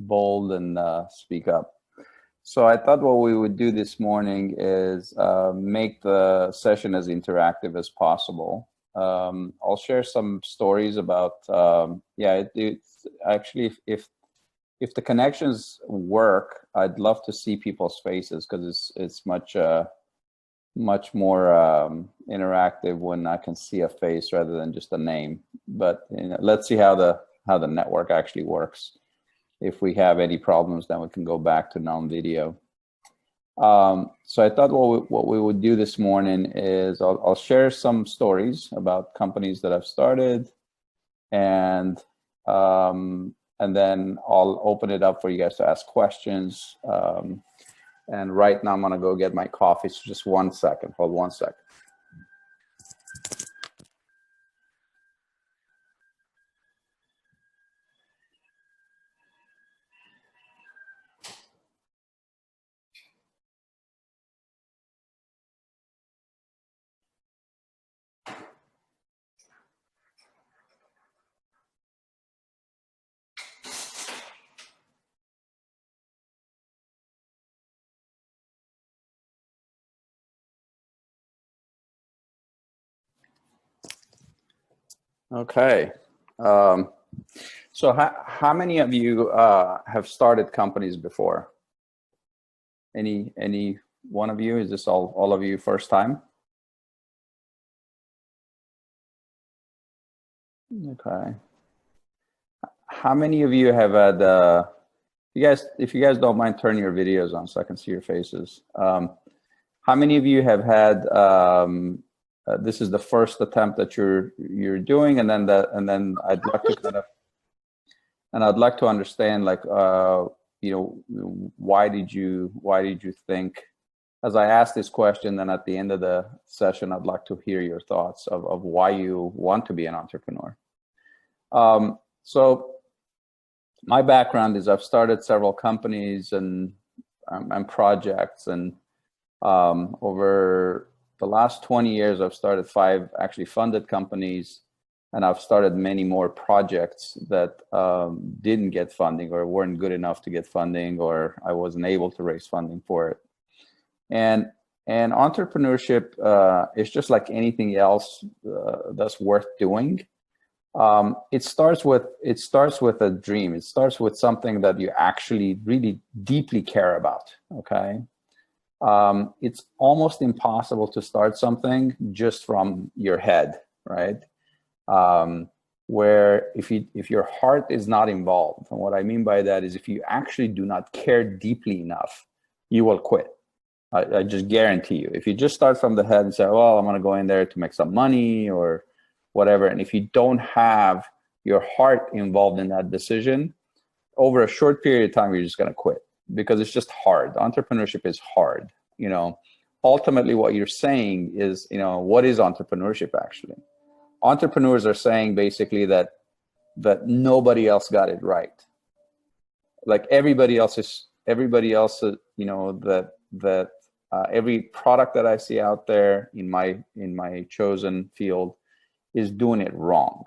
bold and speak up. So I thought what we would do this morning is make the session as interactive as possible. I'll share some stories about, it's actually, if the connections work, I'd love to see people's faces, because it's much more interactive when I can see a face rather than just a name. But let's see how the network actually works. If we have any problems, then we can go back to non-video. So I thought what we would do this morning is I'll share some stories about companies that I've started, and then I'll open it up for you guys to ask questions. And right now I'm gonna go get my coffee. So just 1 second, hold 1 second. Okay. So how many of you have started companies before? Any one of you? Is this all of you first time? Okay. How many of you have had, if you guys don't mind, turn your videos on so I can see your faces. How many of you have had, this is the first attempt that you're doing, and then I'd like to kind of, and I'd like to understand, like, why did you think, as I ask this question, then at the end of the session, I'd like to hear your thoughts of why you want to be an entrepreneur. So my background is I've started several companies and projects, and over the last 20 years, I've started 5 actually funded companies, and I've started many more projects that didn't get funding or weren't good enough to get funding, or I wasn't able to raise funding for it. And entrepreneurship is just like anything else that's worth doing. It starts with a dream. It starts with something that you actually really deeply care about. Okay. It's almost impossible to start something just from your head, right? Where if your heart is not involved, and what I mean by that is if you actually do not care deeply enough, you will quit. I just guarantee you. If you just start from the head and say, well, I'm going to go in there to make some money or whatever, and if you don't have your heart involved in that decision, over a short period of time, you're just going to quit, because it's just hard. Entrepreneurship is hard. Ultimately what you're saying is, what is entrepreneurship actually? Entrepreneurs are saying basically that nobody else got it right. Like everybody else, every product that I see out there in my chosen field is doing it wrong.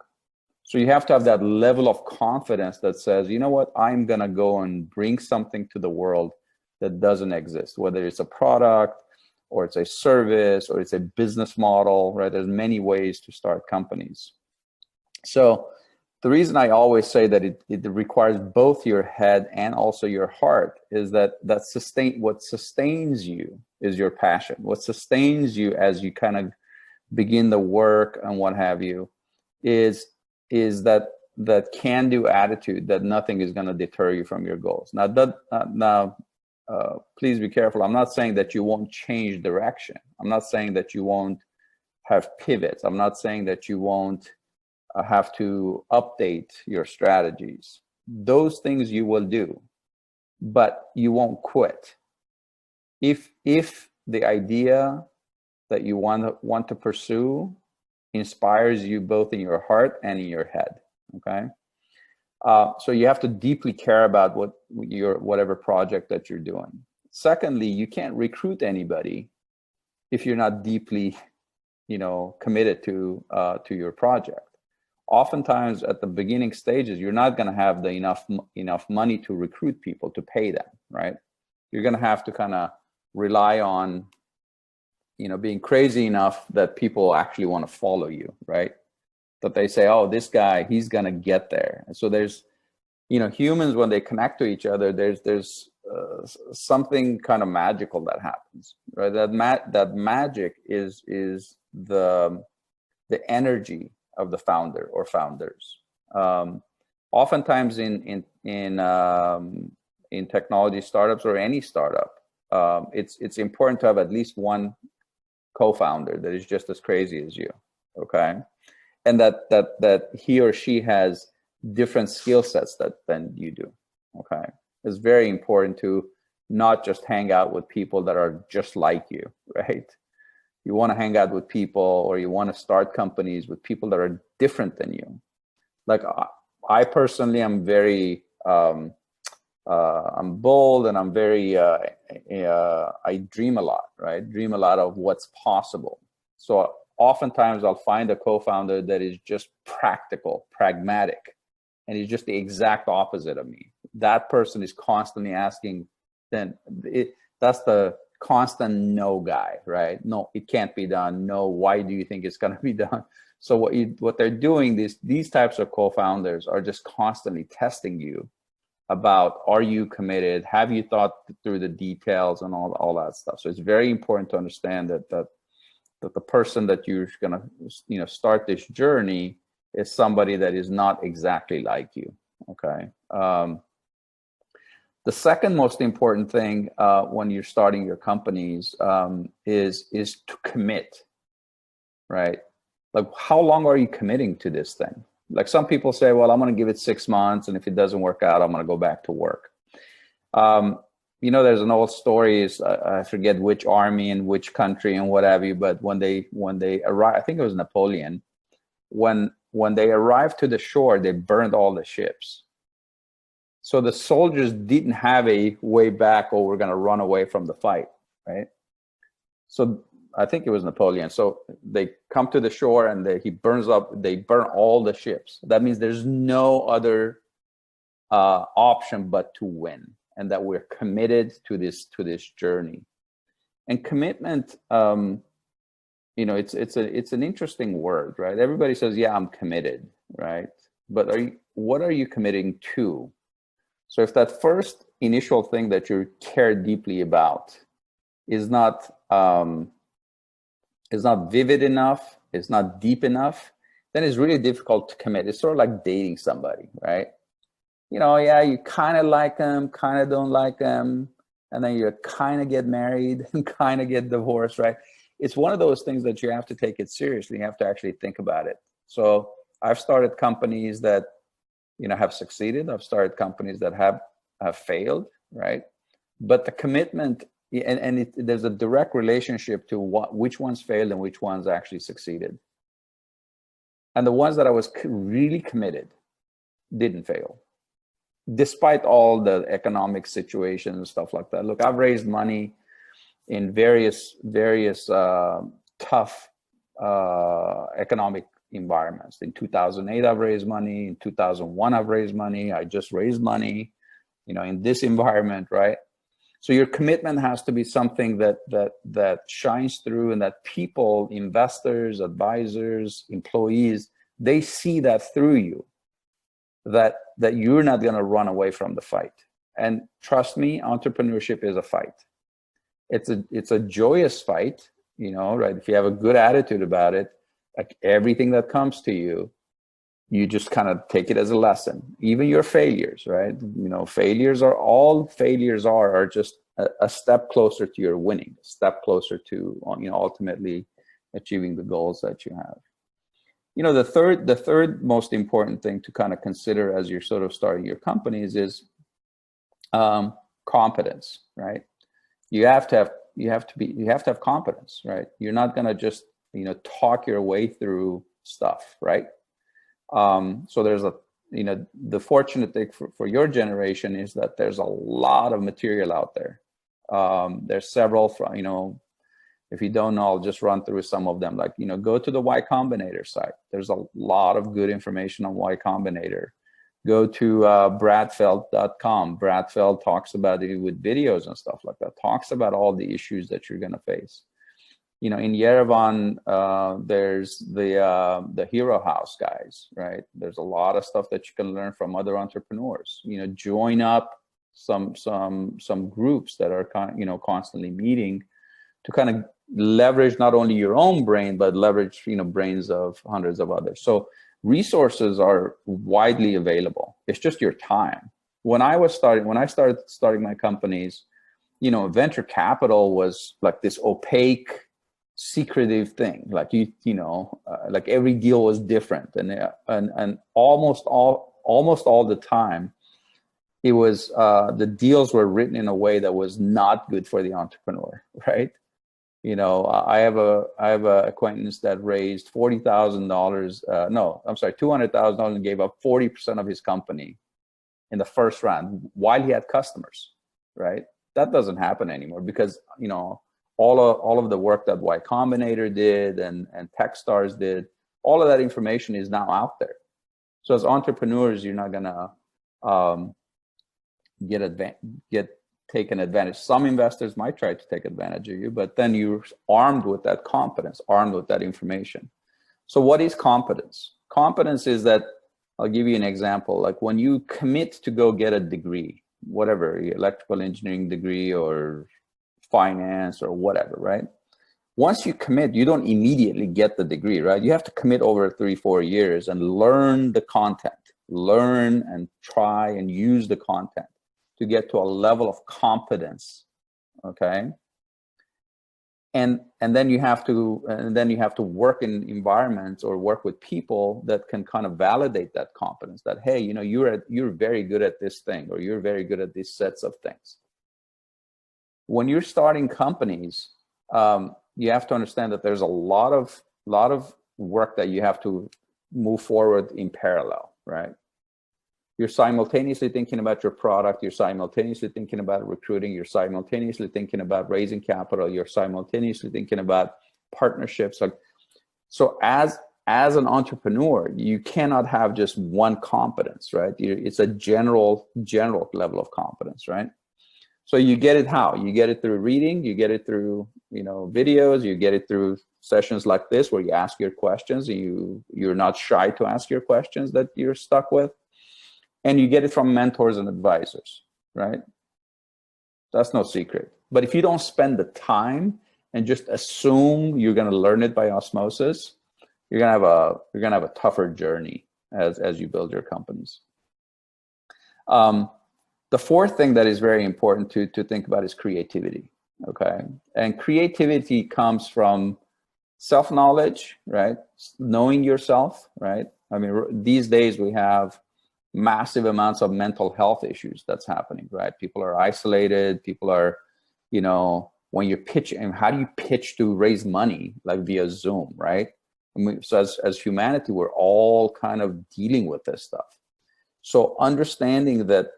So you have to have that level of confidence that says, you know what, I'm going to go and bring something to the world that doesn't exist, whether it's a product or it's a service or it's a business model, right? There's many ways to start companies. So the reason I always say that it requires both your head and also your heart is that what sustains you is your passion. What sustains you as you kind of begin the work and what have you is that can-do attitude that nothing is going to deter you from your goals. Now, please be careful. I'm not saying that you won't change direction. I'm not saying that you won't have pivots. I'm not saying that you won't have to update your strategies. Those things you will do, but you won't quit. If the idea that you want to pursue inspires you both in your heart and in your head, okay? So you have to deeply care about whatever project that you're doing. Secondly, you can't recruit anybody if you're not deeply, committed to your project. oftentimes at the beginning stages, you're not going to have the enough money to recruit people to pay them, right? You're going to have to kind of rely on, being crazy enough that people actually want to follow you, right? That they say, oh, this guy, he's going to get there. And so there's, humans, when they connect to each other, there's something kind of magical that happens, right? That magic is the energy of the founder or founders. Oftentimes in technology startups or any startup, it's important to have at least one co-founder that is just as crazy as you, okay? And that he or she has different skill sets than you do, okay? It's very important to not just hang out with people that are just like you, right? You want to hang out with people, or you want to start companies with people that are different than you. Like I personally am very, I'm bold, and I'm very, I dream a lot, right? Dream a lot of what's possible. So oftentimes I'll find a co-founder that is just practical, pragmatic, and he's just the exact opposite of me. That person is constantly asking, that's the constant no guy, right? No, it can't be done. No, why do you think it's going to be done? So what they're doing, these types of co-founders are just constantly testing you about, are you committed? Have you thought through the details and all that stuff? So it's very important to understand that the person that you're going to start this journey is somebody that is not exactly like you, okay? The second most important thing when you're starting your companies is to commit, right? Like, how long are you committing to this thing? Like, some people say, well, I'm going to give it 6 months, and if it doesn't work out, I'm going to go back to work. There's an old story, I forget which army and which country and what have you, but when they arrived, I think it was Napoleon, when they arrived to the shore, they burned all the ships. So the soldiers didn't have a way back, or we're going to run away from the fight, right? So I think it was Napoleon. So they come to the shore, and they burn all the ships. That means there's no other option but to win, and that we're committed to this what And commitment, it's an interesting word, right? Everybody says, yeah, I'm committed, right? But what are you committing to? So if that first initial thing that you care deeply about is not vivid enough, it's not deep enough, then it's really difficult to commit. It's sort of like dating somebody, right? Yeah, you kind of like them, kind of don't like them, and then you kind of get married and kind of get divorced, right? It's one of those things that you have to take it seriously. You have to actually think about it. So I've started companies that have succeeded. I've started companies that have failed, right? But the commitment, there's a direct relationship to which ones failed and which ones actually succeeded. And the ones that I was really committed didn't fail, despite all the economic situations and stuff like that. Look, I've raised money in various tough economic environments. In 2008, I've raised money. In 2001, I've raised money. I just raised money, in this environment, right? So your commitment has to be something that shines through, and that people, investors, advisors, employees, they see that through you, that you're not going to run away from the fight. And trust me, entrepreneurship is a fight. It's a joyous fight, right? If you have a good attitude about it, like everything that comes to you, you just kind of take it as a lesson. Even your failures, right? Failures are just a step closer to your winning, a step closer to, ultimately achieving the goals that you have. The third most important thing to kind of consider as you're sort of starting your companies is competence, right? You have to have competence, right? You're not going to just talk your way through stuff, right? So there's the fortunate thing for your generation is that there's a lot of material out there. There's several If you don't know, I'll just run through some of them. Like, go to the Y Combinator site. There's a lot of good information on Y Combinator. Go to bradfeld.com. Brad Feld talks about it with videos and stuff like that. Talks about all the issues that you're going to face. In Yerevan, there's the Hero House guys, right? There's a lot of stuff that you can learn from other entrepreneurs. Join up some groups that are constantly meeting to kind of leverage not only your own brain, but leverage brains of hundreds of others. So resources are widely available. It's just your time. When I started starting my companies, venture capital was like this opaque, secretive thing. Like like every deal was different, and almost all the time, it was the deals were written in a way that was not good for the entrepreneur, right? I have a acquaintance that raised $40,000. No, I'm sorry, $200,000 and gave up 40% of his company in the first round while he had customers, right? That doesn't happen anymore because all of the work that Y Combinator did and Techstars did, all of that information is now out there. So as entrepreneurs, you're not gonna get taken advantage. Some investors might try to take advantage of you, but then you're armed with that competence, armed with that information. So what is competence? Competence is that, I'll give you an example. Like when you commit to go get a degree, whatever, electrical engineering degree or finance or whatever, right? Once you commit, you don't immediately get the degree, right? You have to commit over 3-4 years and learn the content, learn and try and use the content to get to a level of competence, okay? And then you have to work in environments or work with people that can kind of validate that competence. That hey, you're very good at this thing, or you're very good at these sets of things. When you're starting companies, you have to understand that there's a lot of work that you have to move forward in parallel, right? You're simultaneously thinking about your product, you're simultaneously thinking about recruiting, you're simultaneously thinking about raising capital, you're simultaneously thinking about partnerships. So as an entrepreneur, you cannot have just one competence, right? It's a general level of competence, right? So you get it how? You get it through reading, you get it through videos, you get it through sessions like this where you ask your questions and you're not shy to ask your questions that you're stuck with. And you get it from mentors and advisors, right? That's no secret. But if you don't spend the time and just assume you're going to learn it by osmosis, you're going to have a tougher journey as you build your companies. The fourth thing that is very important to think about is creativity, okay? And creativity comes from self-knowledge, right? Knowing yourself, right? I mean, these days we have massive amounts of mental health issues that's happening, right? People are isolated. People are, when you're pitching, how do you pitch to raise money like via Zoom, right? I mean, so as humanity, we're all kind of dealing with this stuff. So understanding that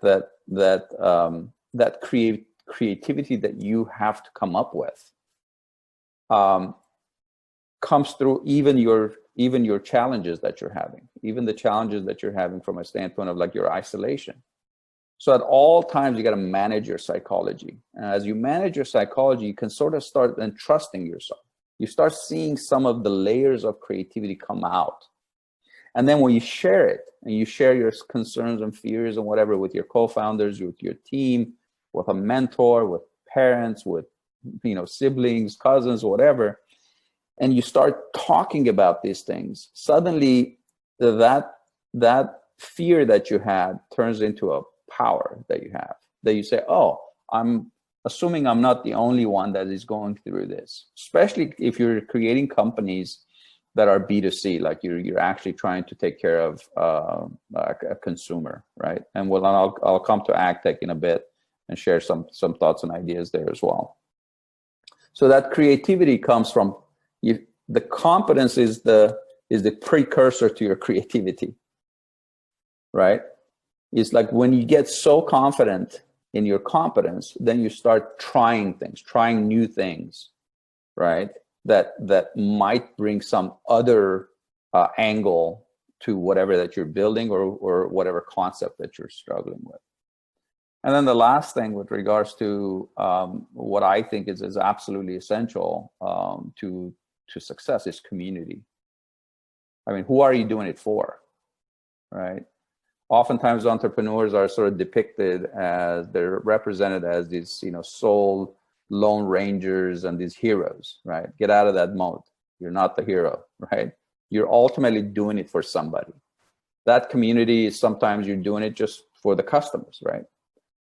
creativity that you have to come up with comes through even your challenges that you're having, even the challenges that you're having from a standpoint of like your isolation. So at all times, you got to manage your psychology. And as you manage your psychology, you can sort of start then trusting yourself. You start seeing some of the layers of creativity come out. And then when you share it and you share your concerns and fears and whatever with your co-founders, with your team, with a mentor, with parents, with siblings, cousins, whatever, and you start talking about these things, suddenly that fear that you had turns into a power that you have, that you say, oh, I'm assuming I'm not the only one that is going through this, especially if you're creating companies that are B2C, like you're actually trying to take care of a consumer, right? And I'll come to AgTech in a bit and share some thoughts and ideas there as well. So that creativity comes from the competence is the precursor to your creativity, right? It's like when you get so confident in your competence, then you start trying things, trying new things, right? That might bring some other angle to whatever that you're building or whatever concept that you're struggling with. And then the last thing with regards to what I think is absolutely essential to success is community. I mean, who are you doing it for, right? Oftentimes entrepreneurs are sort of depicted as, they're represented as these, sole lone rangers and these heroes, right? Get out of that mode. You're not the hero, right? You're ultimately doing it for somebody. That community is, sometimes you're doing it just for the customers, right?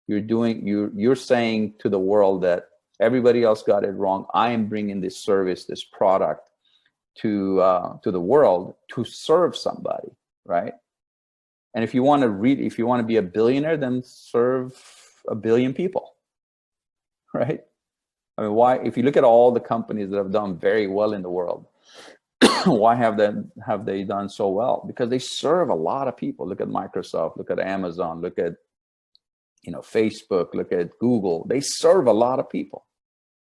You're saying to the world that everybody else got it wrong. I am bringing this service, this product to the world to serve somebody, right? And if you want to be a billionaire, then serve a billion people, right? I mean, why? If you look at all the companies that have done very well in the world, why have they done so well? Because they serve a lot of people. Look at Microsoft. Look at Amazon. Look at Facebook. Look at Google. They serve a lot of people,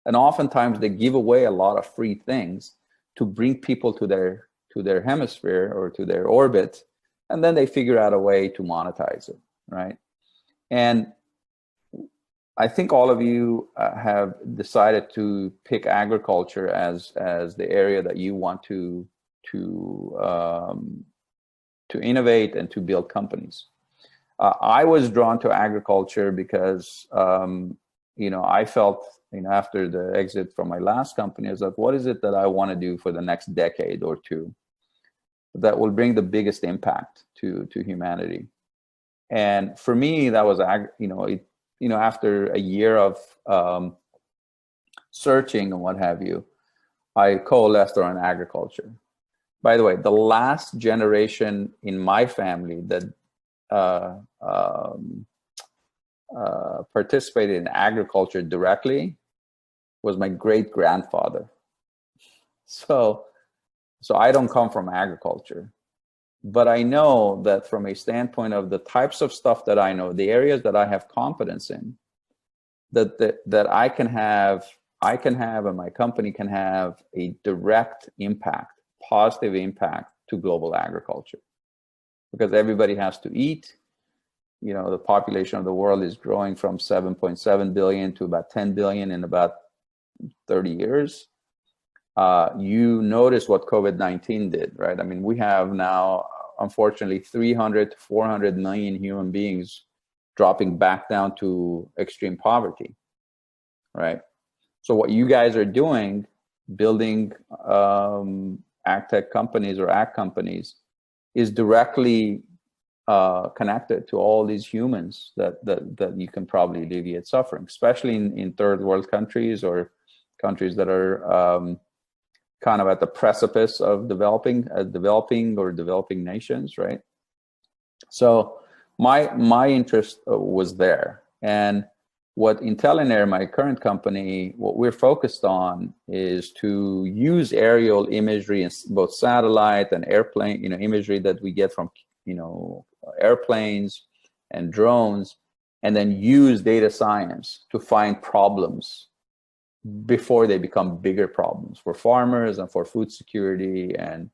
and oftentimes they give away a lot of free things to bring people to their hemisphere or to their orbit. And then they figure out a way to monetize it, right? And I think all of you have decided to pick agriculture as the area that you want to innovate and to build companies. I was drawn to agriculture because I felt after the exit from my last company, I was like, what is it that I want to do for the next decade or two that will bring the biggest impact to humanity? And for me, that was after a year of searching and what have you, I coalesced around agriculture. By the way, the last generation in my family that participated in agriculture directly was my great grandfather. So I don't come from agriculture, but I know that from a standpoint of the types of stuff that I know, the areas that I have competence in, that I can have and my company can have a direct impact, positive impact to global agriculture, because everybody has to eat. The population of the world is growing from 7.7 billion to about 10 billion in about 30 years. You notice what COVID-19 did, right? I mean, we have now, unfortunately, 300 to 400 million human beings dropping back down to extreme poverty, right? So what you guys are doing, building ag tech companies or ag companies, is directly connected to all these humans that you can probably alleviate suffering, especially in third world countries or countries that are kind of at the precipice of developing nations, right? So my interest was there. And what IntelinAir, my current company, what we're focused on is to use aerial imagery, and both satellite and airplane, imagery that we get from, airplanes and drones, and then use data science to find problems before they become bigger problems for farmers and for food security and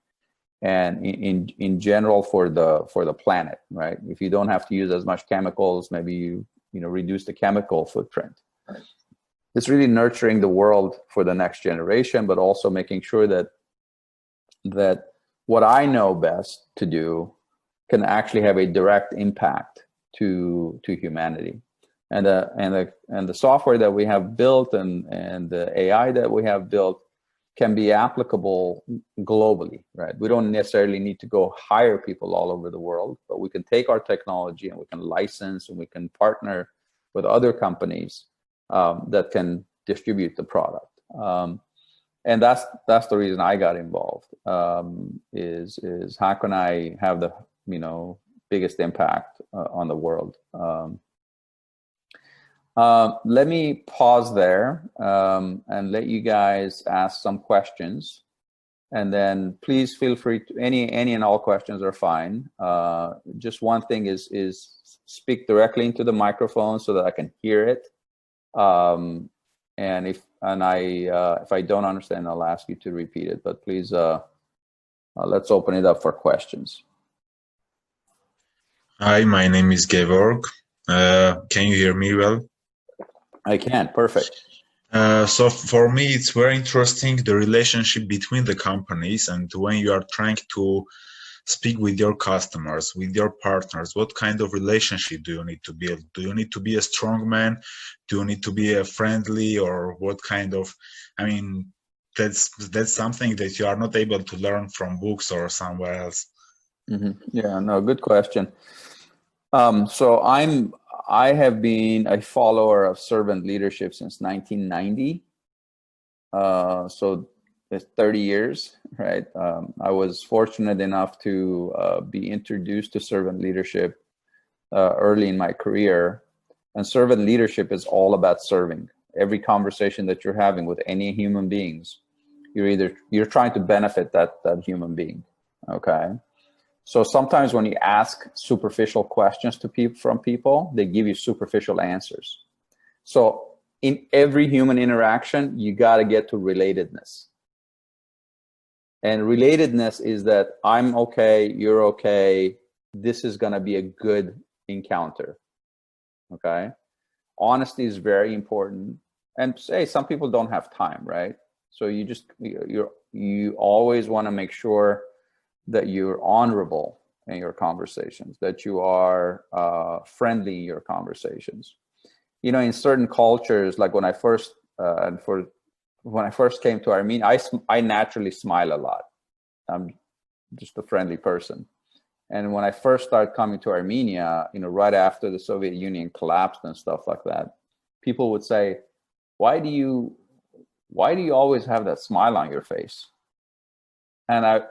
in general for the planet, right? If you don't have to use as much chemicals, maybe you reduce the chemical footprint. Right. It's really nurturing the world for the next generation, but also making sure that what I know best to do can actually have a direct impact to humanity. And the software that we have built and the AI that we have built can be applicable globally, right? We don't necessarily need to go hire people all over the world, but we can take our technology and we can license and we can partner with other companies that can distribute the product. And that's the reason I got involved, is how can I have the biggest impact on the world. Let me pause there and let you guys ask some questions, and then please feel free to any and all questions are fine. Just one thing is speak directly into the microphone so that I can hear it. And if I don't understand, I'll ask you to repeat it. But please, let's open it up for questions. Hi, my name is Gevorg. Can you hear me well? I can. Perfect. So for me, it's very interesting, the relationship between the companies, and when you are trying to speak with your customers, with your partners, what kind of relationship do you need to build? Do you need to be a strong man? Do you need to be a friendly, or what kind of, I mean, that's something that you are not able to learn from books or somewhere else. Mm-hmm. Yeah, no, good question. So I have been a follower of servant leadership since 1990. So it's 30 years, right? I was fortunate enough to be introduced to servant leadership early in my career. And servant leadership is all about serving. Every conversation that you're having with any human beings, you're trying to benefit that human being, okay? So sometimes when you ask superficial questions to people, they give you superficial answers. So in every human interaction, you got to get to relatedness. And relatedness is that I'm okay, you're okay, this is going to be a good encounter. Okay? Honesty is very important. And say some people don't have time, right? So you always want to make sure that you're honorable in your conversations, that you are friendly in your conversations. You know, in certain cultures, like when I first came to Armenia, I naturally smile a lot. I'm just a friendly person. And when I first started coming to Armenia, you know, right after the Soviet Union collapsed and stuff like that, people would say, why do you always have that smile on your face? And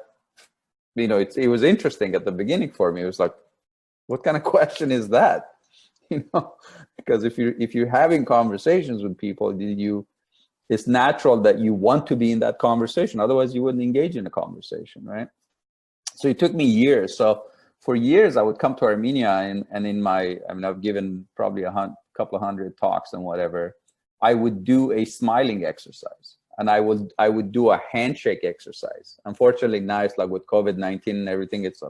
you know, it was interesting at the beginning for me. It was like, what kind of question is that? You know, because if you're having conversations with people, it's natural that you want to be in that conversation. Otherwise, you wouldn't engage in a conversation, right? So it took me years. So for years, I would come to Armenia, and I've given probably a couple of hundred talks and whatever. I would do a smiling exercise, and I would do a handshake exercise. Unfortunately, now it's like with COVID-19 and everything, it's a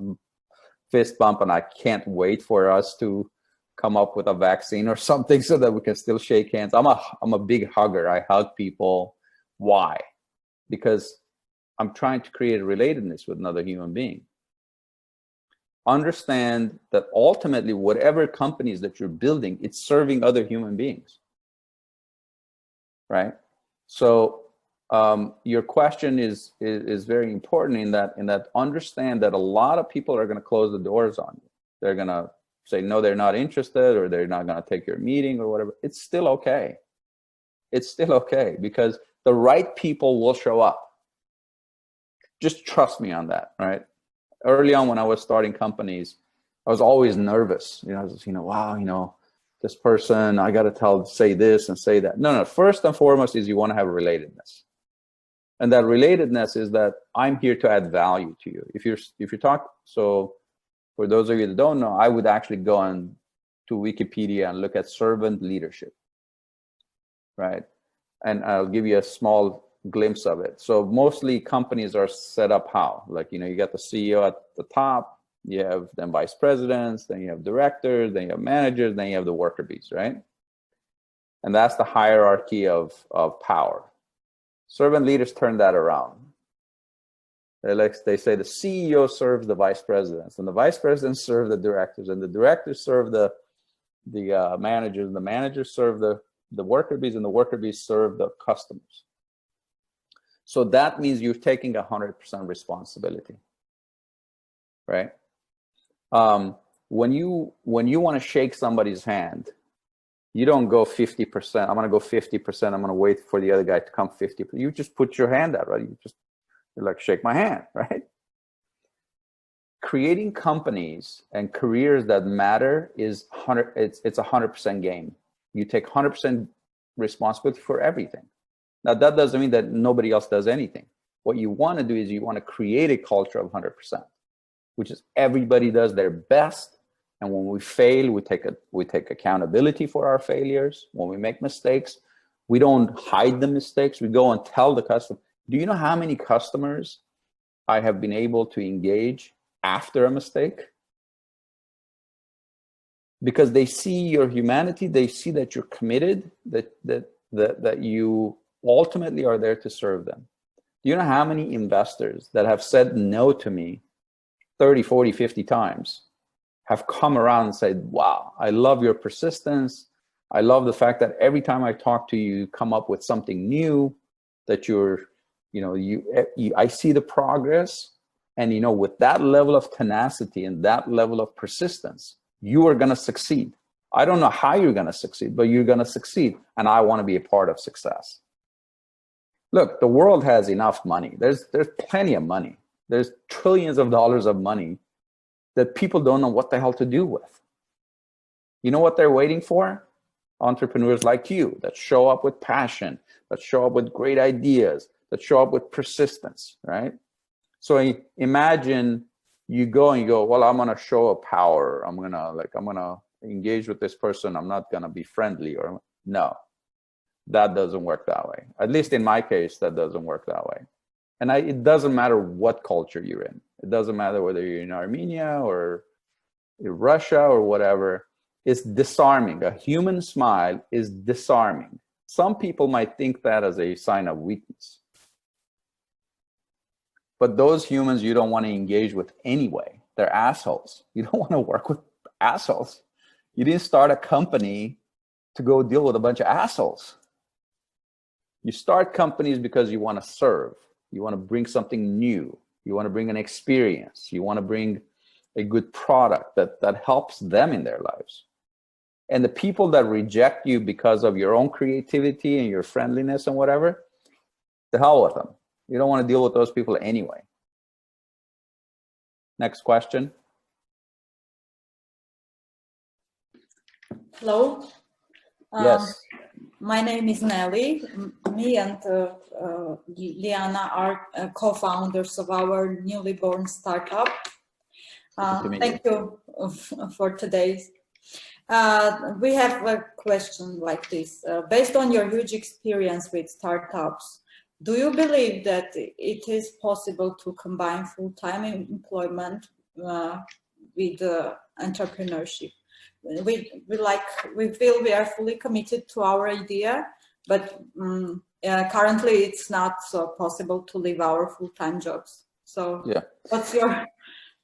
fist bump, and I can't wait for us to come up with a vaccine or something so that we can still shake hands. I'm a big hugger. I hug people. Why? Because I'm trying to create a relatedness with another human being. Understand that ultimately, whatever companies that you're building, it's serving other human beings, right? So your question is very important in that understand that a lot of people are going to close the doors on you. They're going to say, no, they're not interested, or they're not going to take your meeting or whatever. It's still okay. It's still okay, because the right people will show up. Just trust me on that, right? Early on when I was starting companies, I was always nervous. You know, I was, wow, this person, I got to say this and say that. No, first and foremost is you want to have a relatedness. And that relatedness is that I'm here to add value to you. If you talk, so for those of you that don't know, I would actually go on to Wikipedia and look at servant leadership, right? And I'll give you a small glimpse of it. So mostly companies are set up how? Like, you got the CEO at the top, you have then vice presidents, then you have directors, then you have managers, then you have the worker bees, right? And that's the hierarchy of power. Servant leaders turn that around. They say the CEO serves the vice presidents, and the vice presidents serve the directors, and the directors serve the managers, and the managers serve the worker bees, and the worker bees serve the customers. So that means you're taking 100% responsibility, right? When you want to shake somebody's hand, you don't go 50%. I'm going to go 50%. I'm going to wait for the other guy to come 50%. You just put your hand out, right? You're like, shake my hand, right? Creating companies and careers that matter is it's 100% game. You take 100% responsibility for everything. Now, that doesn't mean that nobody else does anything. What you want to do is you want to create a culture of 100%, which is everybody does their best. And when we fail, we take accountability for our failures. When we make mistakes, We don't hide the mistakes. We go and tell the customer. Do you know how many customers I have been able to engage after a mistake? Because they see your humanity, they see that you're committed, that you ultimately are there to serve them. Do you know how many investors that have said no to me 30, 40, 50 times have come around and said, wow, I love your persistence. I love the fact that every time I talk to you, you come up with something new, that I see the progress. And, with that level of tenacity and that level of persistence, you are going to succeed. I don't know how you're going to succeed, but you're going to succeed. And I want to be a part of success. Look, the world has enough money. There's plenty of money. There's trillions of dollars of money that people don't know what the hell to do with. You know what they're waiting for? Entrepreneurs like you that show up with passion, that show up with great ideas, that show up with persistence, right? So imagine you go and you go, well, I'm gonna show a power. I'm gonna engage with this person. I'm not gonna be friendly, or no, that doesn't work that way. At least in my case, that doesn't work that way. And it doesn't matter what culture you're in. It doesn't matter whether you're in Armenia or in Russia or whatever. It's disarming. A human smile is disarming. Some people might think that as a sign of weakness. But those humans you don't want to engage with anyway. They're assholes. You don't want to work with assholes. You didn't start a company to go deal with a bunch of assholes. You start companies because you want to serve. You want to bring something new. You want to bring an experience. You want to bring a good product that helps them in their lives. And the people that reject you because of your own creativity and your friendliness and whatever, the hell with them. You don't want to deal with those people anyway. Next question. Hello. Yes. My name is Nelly. Me and Liana are co-founders of our newly born startup. Thank you for today's. We have a question like this. Based on your huge experience with startups, do you believe that it is possible to combine full-time employment with entrepreneurship? We feel we are fully committed to our idea, but currently it's not so possible to leave our full-time jobs. So yeah, what's your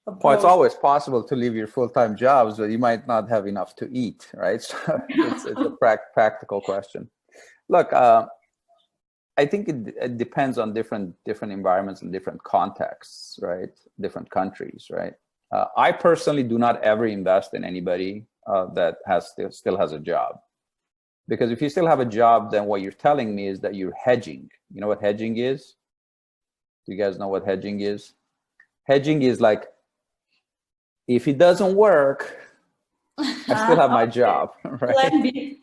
approach? Well, it's always possible to leave your full-time jobs, but you might not have enough to eat, right? So it's a practical question. Look, I think it depends on different environments and different contexts, right? Different countries, right? I personally do not ever invest in anybody that still has a job. Because if you still have a job, then what you're telling me is that you're hedging. You know what hedging is? Do you guys know what hedging is? Hedging is like, if it doesn't work, I still have my job, right? Plan B.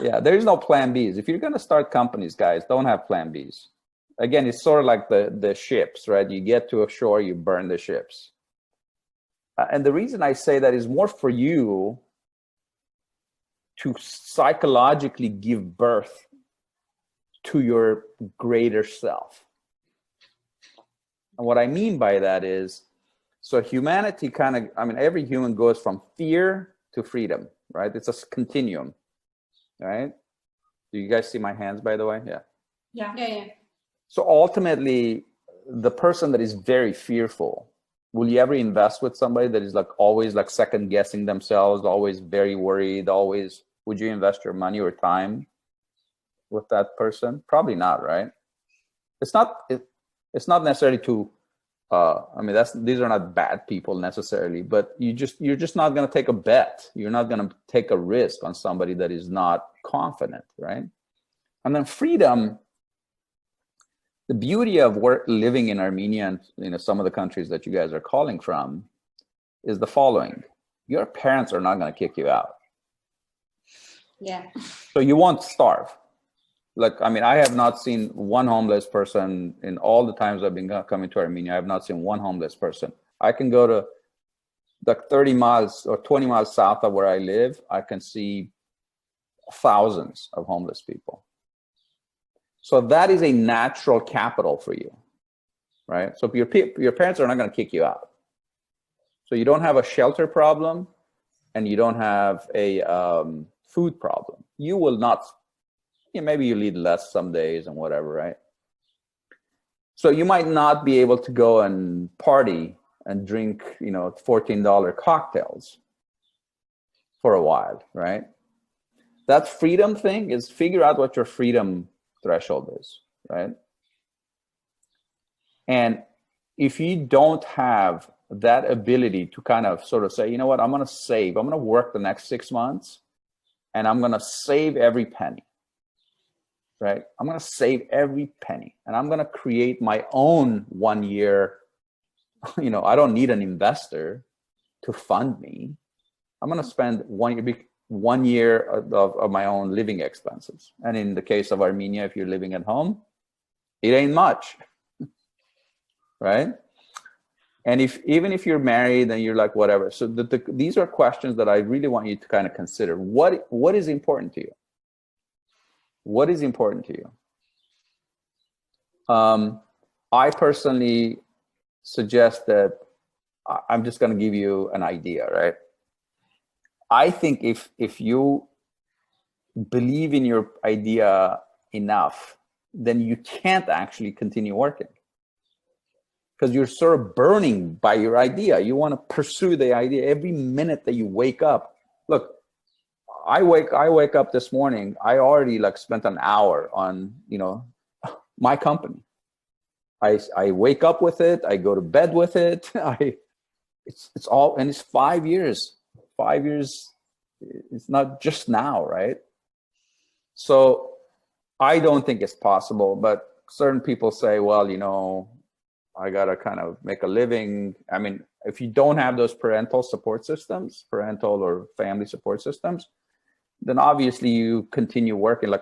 Yeah, there is no plan Bs. If you're going to start companies, guys, don't have plan Bs. Again, it's sort of like the ships, right? You get to a shore, you burn the ships. And the reason I say that is more for you to psychologically give birth to your greater self. And what I mean by that is, so humanity every human goes from fear to freedom, right? It's a continuum, right? Do you guys see my hands, by the way? Yeah. Yeah. So ultimately, the person that is very fearful, will you ever invest with somebody that is always second guessing themselves, always very worried, would you invest your money or time with that person? Probably not, right? It's not necessarily to, these are not bad people necessarily, but you're just not going to take a bet. You're not going to take a risk on somebody that is not confident, right? And then freedom, the beauty of living in Armenia and some of the countries that you guys are calling from is the following. Your parents are not going to kick you out. Yeah. So you won't starve. I have not seen one homeless person in all the times I've been coming to Armenia. I have not seen one homeless person. I can go to 30 miles or 20 miles south of where I live. I can see thousands of homeless people. So that is a natural capital for you, right? So your parents are not going to kick you out. So you don't have a shelter problem and you don't have a food problem. You will not, maybe you eat less some days and whatever, right? So you might not be able to go and party and drink, $14 cocktails for a while, right? That freedom thing is figure out what your freedom threshold is, right? And if you don't have that ability to kind of sort of say, you know what, I'm going to save, I'm going to work the next 6 months and I'm going to save every penny, right? I'm going to save every penny and I'm going to create my own 1 year, I don't need an investor to fund me. I'm going to spend 1 year of my own living expenses. And in the case of Armenia, if you're living at home, it ain't much, right? And even if you're married and you're like, whatever. So these are questions that I really want you to kind of consider. What is important to you? What is important to you? I personally suggest that I'm just going to give you an idea, right? I think if you believe in your idea enough, then you can't actually continue working because you're sort of burning by your idea. You want to pursue the idea every minute that you wake up. Look, I wake up this morning, I already spent an hour on, my company. I wake up with it, I go to bed with it. It's all, and it's 5 years. 5 years, it's not just now, right? So I don't think it's possible, but certain people say, well, I gotta kind of make a living. I mean, if you don't have those parental support systems, parental or family support systems, then obviously you continue working.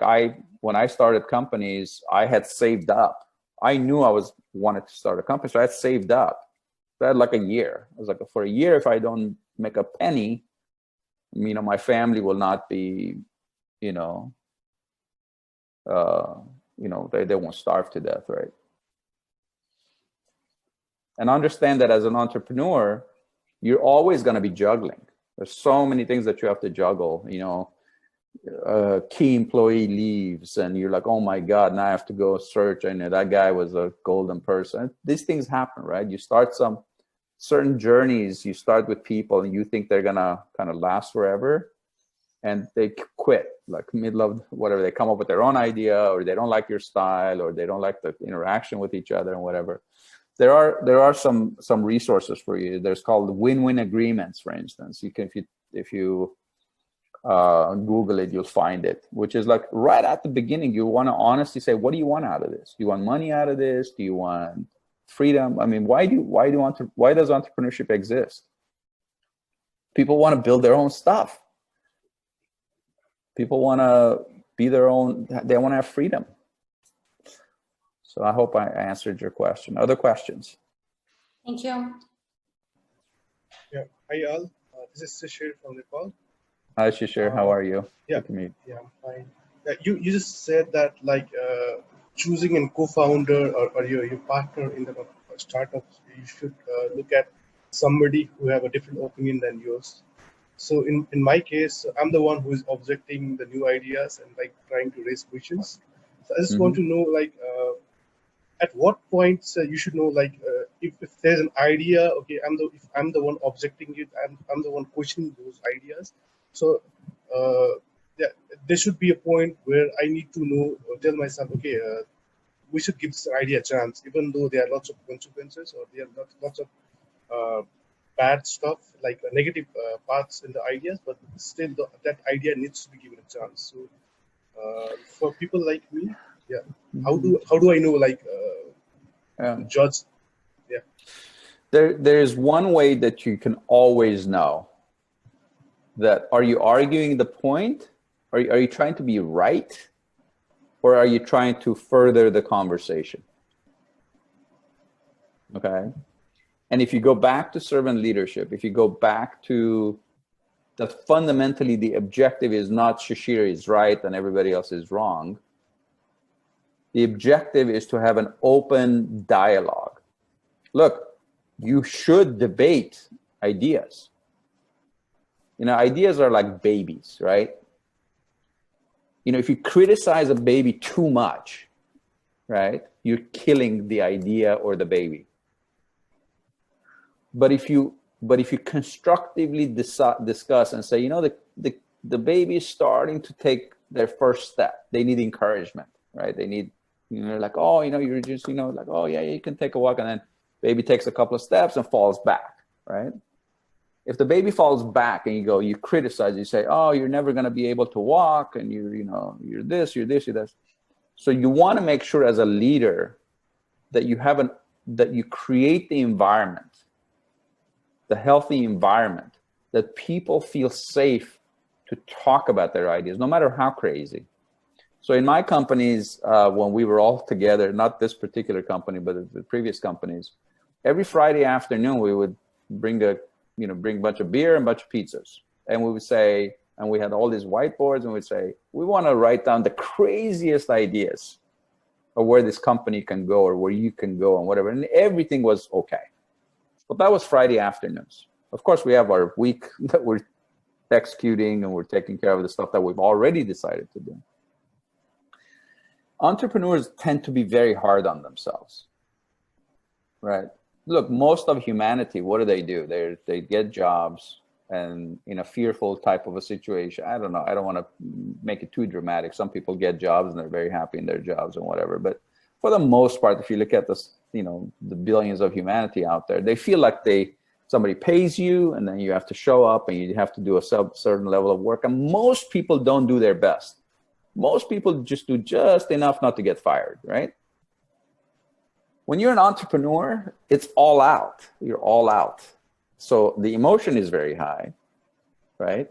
When I started companies, I had saved up. I knew I wanted to start a company, so I had saved up. So I had a year. I was like, for a year, if I don't make a penny, my family will not be, they won't starve to death, right? And understand that as an entrepreneur, you're always going to be juggling. There's so many things that you have to juggle, key employee leaves and you're like, oh my God, now I have to go search. I know that guy was a golden person. These things happen, right? You start some certain journeys, you start with people and you think they're gonna kind of last forever and they quit middle of whatever. They come up with their own idea or they don't like your style or they don't like the interaction with each other and whatever. There are some resources for you. There's called win-win agreements, for instance. You can, if you Google it, you'll find it, which is right at the beginning, you want to honestly say, what do you want out of this? Do you want money out of this? Do you want freedom? I mean, why does entrepreneurship exist? People want to build their own stuff. People want to be their own, they want to have freedom. So I hope I answered your question. Other questions? Thank you. Yeah, hi all. This is Shishir from Nepal. Hi Shishir, how are you? Yeah, good to meet. Yeah, I'm fine. You just said that choosing a co-founder or your partner in the startup, you should look at somebody who have a different opinion than yours. So in my case, I'm the one who is objecting the new ideas and trying to raise questions. So I just want to know at what point you should know if there's an idea, okay, if I'm the one objecting it, I'm the one questioning those ideas. So there should be a point where I need to know or tell myself, okay, we should give this idea a chance, even though there are lots of consequences or there are lots of bad stuff, negative parts in the ideas, but still that idea needs to be given a chance. So for people like me, yeah, how do I know to judge? Yeah, there's one way that you can always know that. Are you arguing the point? Are you trying to be right, or are you trying to further the conversation? Okay. And if you go back to servant leadership, if you go back to that fundamentally the objective is not Shishir is right and everybody else is wrong. The objective is to have an open dialogue. Look, you should debate ideas. You know, ideas are like babies, right? You know, if you criticize a baby too much, right, you're killing the idea or the baby. But if you constructively discuss and say, you know, the baby is starting to take their first step. They need encouragement, right? They need, you know, like, oh, you know, you're just, you know, like, oh yeah, you can take a walk, and then baby takes a couple of steps and falls back, right? If the baby falls back and you criticize, you say, oh, you're never going to be able to walk, and you know, you're this, you're this, you're this. So you want to make sure as a leader that that you create the environment, the healthy environment, that people feel safe to talk about their ideas, no matter how crazy. So in my companies, when we were all together, not this particular company, but the previous companies, every Friday afternoon we would bring a bunch of beer and a bunch of pizzas, and we would say, and we had all these whiteboards, and we'd say, we want to write down the craziest ideas of where this company can go or where you can go and whatever, and everything was okay. But that was Friday afternoons. Of course, we have our week that we're executing and we're taking care of the stuff that we've already decided to do. Entrepreneurs tend to be very hard on themselves, right? Look, most of humanity, what do? They get jobs, and in a fearful type of a situation, I don't know, I don't want to make it too dramatic. Some people get jobs and they're very happy in their jobs and whatever. But for the most part, if you look at this, you know, the billions of humanity out there, they feel like somebody pays you and then you have to show up and you have to do a certain level of work. And most people don't do their best. Most people just do just enough not to get fired, right? When you're an entrepreneur, it's all out. You're all out. So the emotion is very high, right?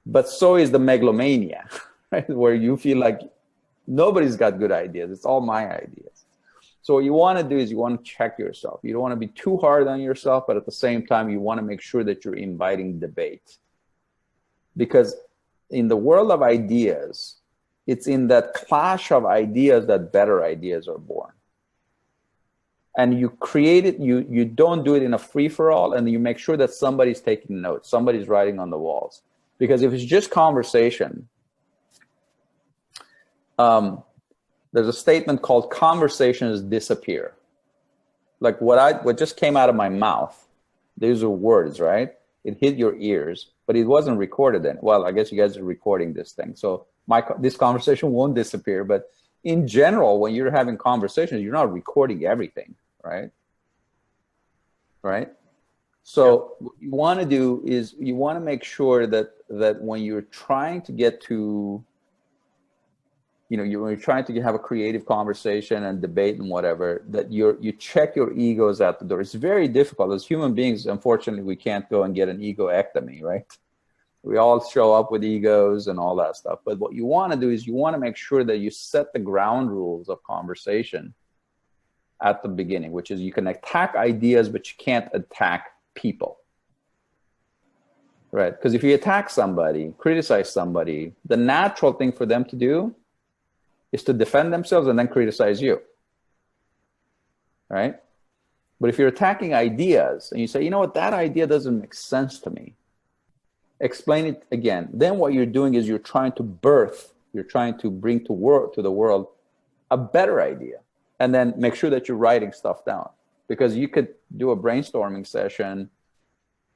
But so is the megalomania, right? Where you feel like nobody's got good ideas. It's all my ideas. So what you want to do is you want to check yourself. You don't want to be too hard on yourself, but at the same time, you want to make sure that you're inviting debate. Because in the world of ideas, it's in that clash of ideas that better ideas are born. And you create it, you don't do it in a free-for-all, and you make sure that somebody's taking notes, somebody's writing on the walls. Because if it's just conversation, there's a statement called conversations disappear. Like what just came out of my mouth, these are words, right? It hit your ears, but it wasn't recorded then. Well, I guess you guys are recording this thing. So this conversation won't disappear, but in general, when you're having conversations, you're not recording everything, right? Right? So what you want to do is you want to make sure that when you're trying to get to, you know, when you're trying to have a creative conversation and debate and whatever, that you check your egos at the door. It's very difficult. As human beings, unfortunately, we can't go and get an egoectomy, right? We all show up with egos and all that stuff. But what you want to do is you want to make sure that you set the ground rules of conversation at the beginning, which is you can attack ideas, but you can't attack people, right? Because if you attack somebody, criticize somebody, the natural thing for them to do is to defend themselves and then criticize you, right? But if you're attacking ideas and you say, you know what, that idea doesn't make sense to me, explain it again. Then what you're doing is you're trying to bring to the world a better idea, and then make sure that you're writing stuff down. Because you could do a brainstorming session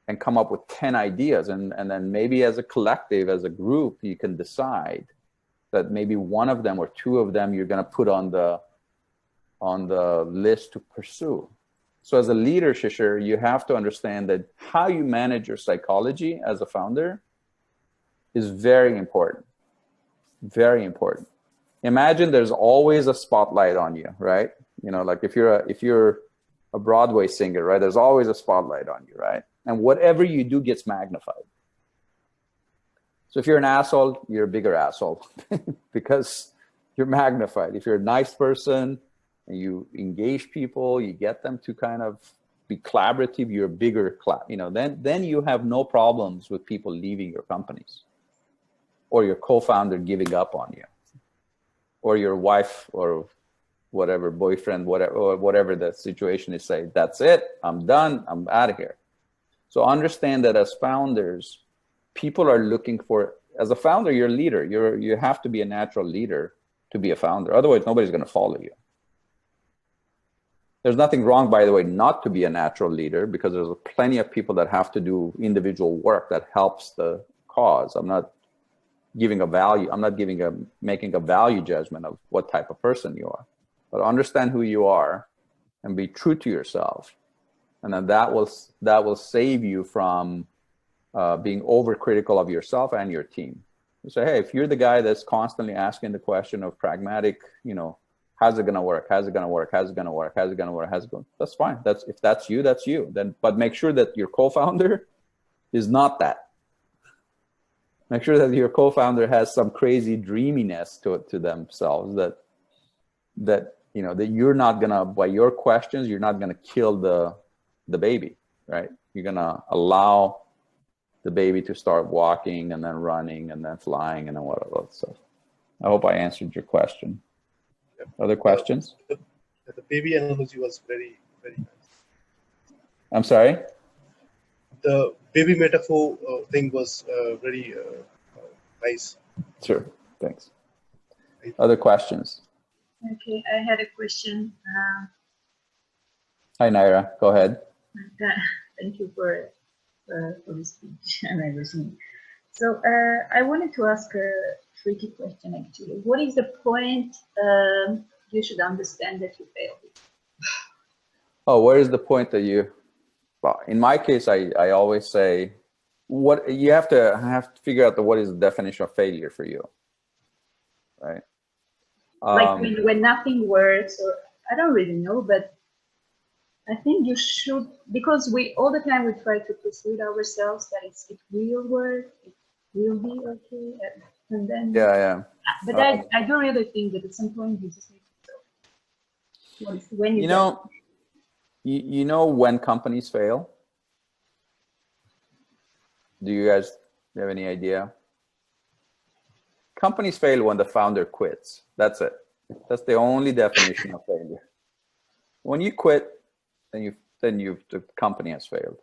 and come up with 10 ideas, and then maybe as a collective, as a group, you can decide that maybe one of them or two of them you're going to put on the list to pursue. So as a leader, Shishir, you have to understand that how you manage your psychology as a founder is very important. Very important. Imagine there's always a spotlight on you, right? You know, like if you're a Broadway singer, right? There's always a spotlight on you, right? And whatever you do gets magnified. So if you're an asshole, you're a bigger asshole because you're magnified. If you're a nice person and you engage people, you get them to kind of be collaborative, you're a bigger then you have no problems with people leaving your companies, or your co-founder giving up on you, or your wife or whatever, boyfriend, whatever the situation is, say, that's it, I'm done, I'm out of here. So understand that as founders, people are looking for, as a founder, you're a leader. You have to be a natural leader to be a founder. Otherwise, nobody's going to follow you. There's nothing wrong, by the way, not to be a natural leader, because there's plenty of people that have to do individual work that helps the cause. I'm not giving a value. I'm not making a value judgment of what type of person you are, but understand who you are and be true to yourself. And then that will save you from being overcritical of yourself and your team. You say, hey, if you're the guy that's constantly asking the question of pragmatic, how's it going to work? How's it going to work? How's it going to work? How's it going to work? How's it going? That's fine. If that's you, that's you. Then, but make sure that your co-founder is not that. Make sure that your co-founder has some crazy dreaminess to themselves, that you're not gonna, by your questions, you're not gonna kill the baby, right? You're gonna allow the baby to start walking and then running and then flying and then whatever. So I hope I answered your question. Other questions? The baby analogy was very, very nice. I'm sorry? The baby metaphor thing was very nice. Sure, thanks. Other questions? Okay, I had a question. Hi, Naira, go ahead. Thank you for the speech and everything. So I wanted to ask a tricky question, actually. What is the point you should understand that you failed? Oh, where is the point that you, well, in my case, I always say, what you have to figure out what is the definition of failure for you, right? Like when nothing works, or I don't really know, but I think you should, because all the time we try to persuade ourselves that it will work, it will be okay, and then yeah. But I do really think that at some point you just need to go. When you know when companies fail? Do you guys have any idea? Companies fail when the founder quits. That's it. That's the only definition of failure. When you quit, then the company has failed.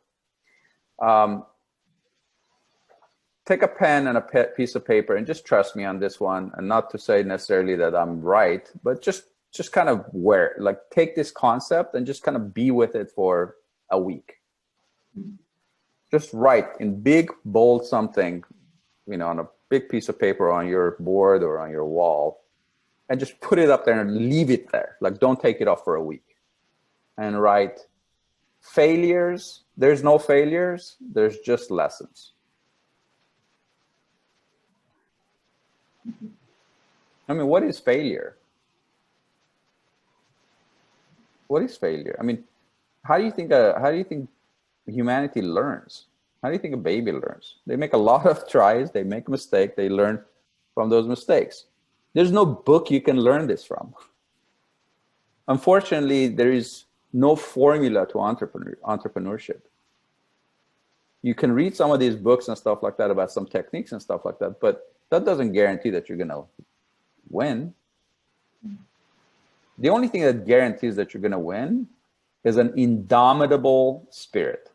Take a pen and a piece of paper and just trust me on this one. And not to say necessarily that I'm right, but just kind of take this concept and just kind of be with it for a week. Just write in big, bold something, on a big piece of paper on your board or on your wall, and just put it up there and leave it there. Like, don't take it off for a week. And write, failures, there's no failures, there's just lessons. I mean, what is failure? What is failure? I mean, how do you think humanity learns? How do you think a baby learns? They make a lot of tries, they make a mistake, they learn from those mistakes. There's no book you can learn this from. Unfortunately, there is no formula to entrepreneurship. You can read some of these books and stuff like that about some techniques and stuff like that, but that doesn't guarantee that you're gonna win. The only thing that guarantees that you're gonna win is an indomitable spirit.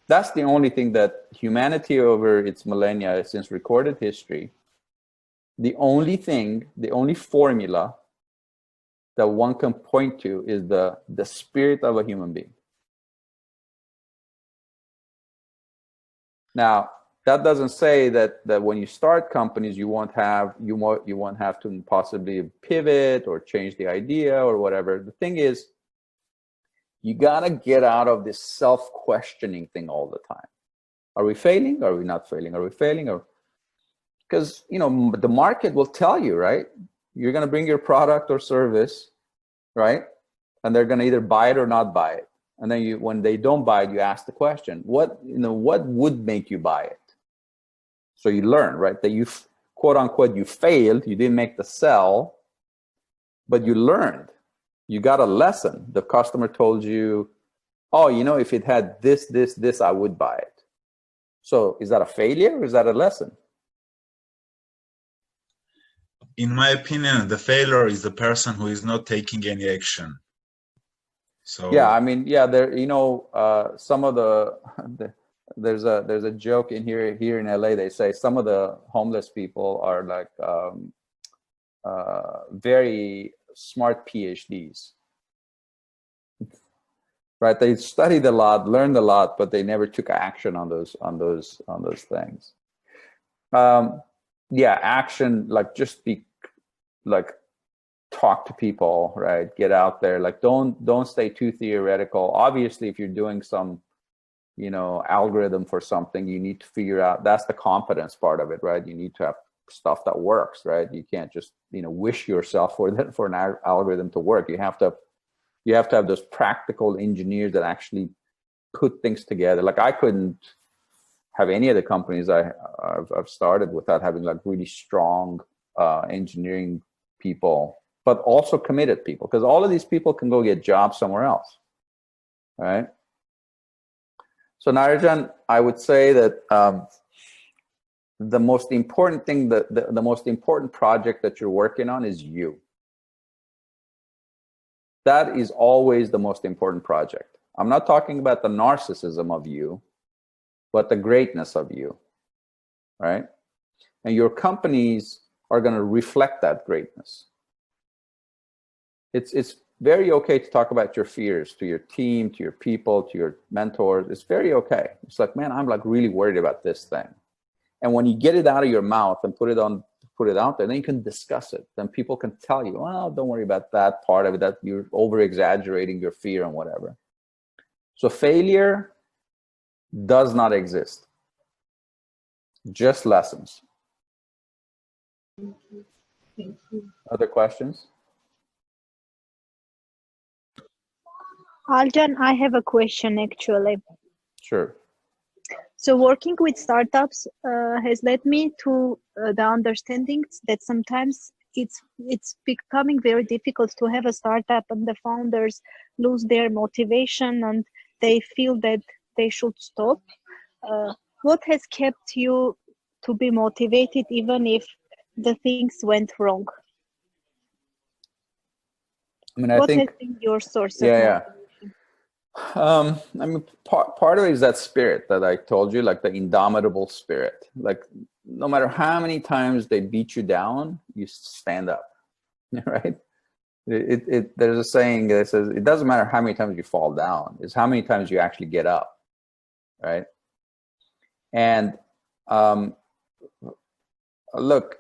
That's the only thing that humanity over its millennia, since recorded history, the only formula that one can point to is the spirit of a human being. Now, that doesn't say that when you start companies, you won't have to possibly pivot or change the idea or whatever. The thing is, you gotta get out of this self-questioning thing all the time. Are we failing? Are we not failing? Are we failing? Or because the market will tell you, right? You're gonna bring your product or service, right? And they're gonna either buy it or not buy it. And then when they don't buy it, you ask the question, what would make you buy it? So you learn, right? That you, quote unquote, you failed, you didn't make the sell, but you learned. You got a lesson. The customer told you, oh, you know, if it had this, this, this, I would buy it. So is that a failure or is that a lesson? In my opinion, the failure is the person who is not taking any action. So yeah, I mean, yeah, there, you know, some of there's a joke in here in LA. They say some of the homeless people are like very smart PhDs, right? They studied a lot, learned a lot, but they never took action on those things. Yeah, action, like just be like, talk to people, right? Get out there. Like don't stay too theoretical. Obviously, if you're doing some, you know, algorithm for something, you need to figure out, that's the competence part of it, right? You need to have stuff that works, right? You can't just, you know, wish yourself for an algorithm to work. You have to have those practical engineers that actually put things together. Like I couldn't have any of the companies I've started without having like really strong engineering people, but also committed people, because all of these people can go get jobs somewhere else, right? So Narajan, I would say that the most important thing, the most important project that you're working on is you. That is always the most important project. I'm not talking about the narcissism of you, but the greatness of you, right? And your companies are going to reflect that greatness. It's very okay to talk about your fears to your team, to your people, to your mentors. It's very okay. It's like, man, I'm like really worried about this thing. And when you get it out of your mouth and put it out there, then you can discuss it. Then people can tell you, well, don't worry about that part of it, that you're over exaggerating your fear and whatever. So failure does not exist. Just lessons. Thank you. Other questions? Aljan, I have a question actually. Sure. So working with startups has led me to the understanding that sometimes it's becoming very difficult to have a startup and the founders lose their motivation and they feel that they should stop. What has kept you to be motivated even if the things went wrong? I mean, I what think, has been your source yeah, of yeah. motivation? I mean, part of it is that spirit that I told you, like the indomitable spirit. Like no matter how many times they beat you down, you stand up, right? There's a saying that says, it doesn't matter how many times you fall down, it's how many times you actually get up, right? And look,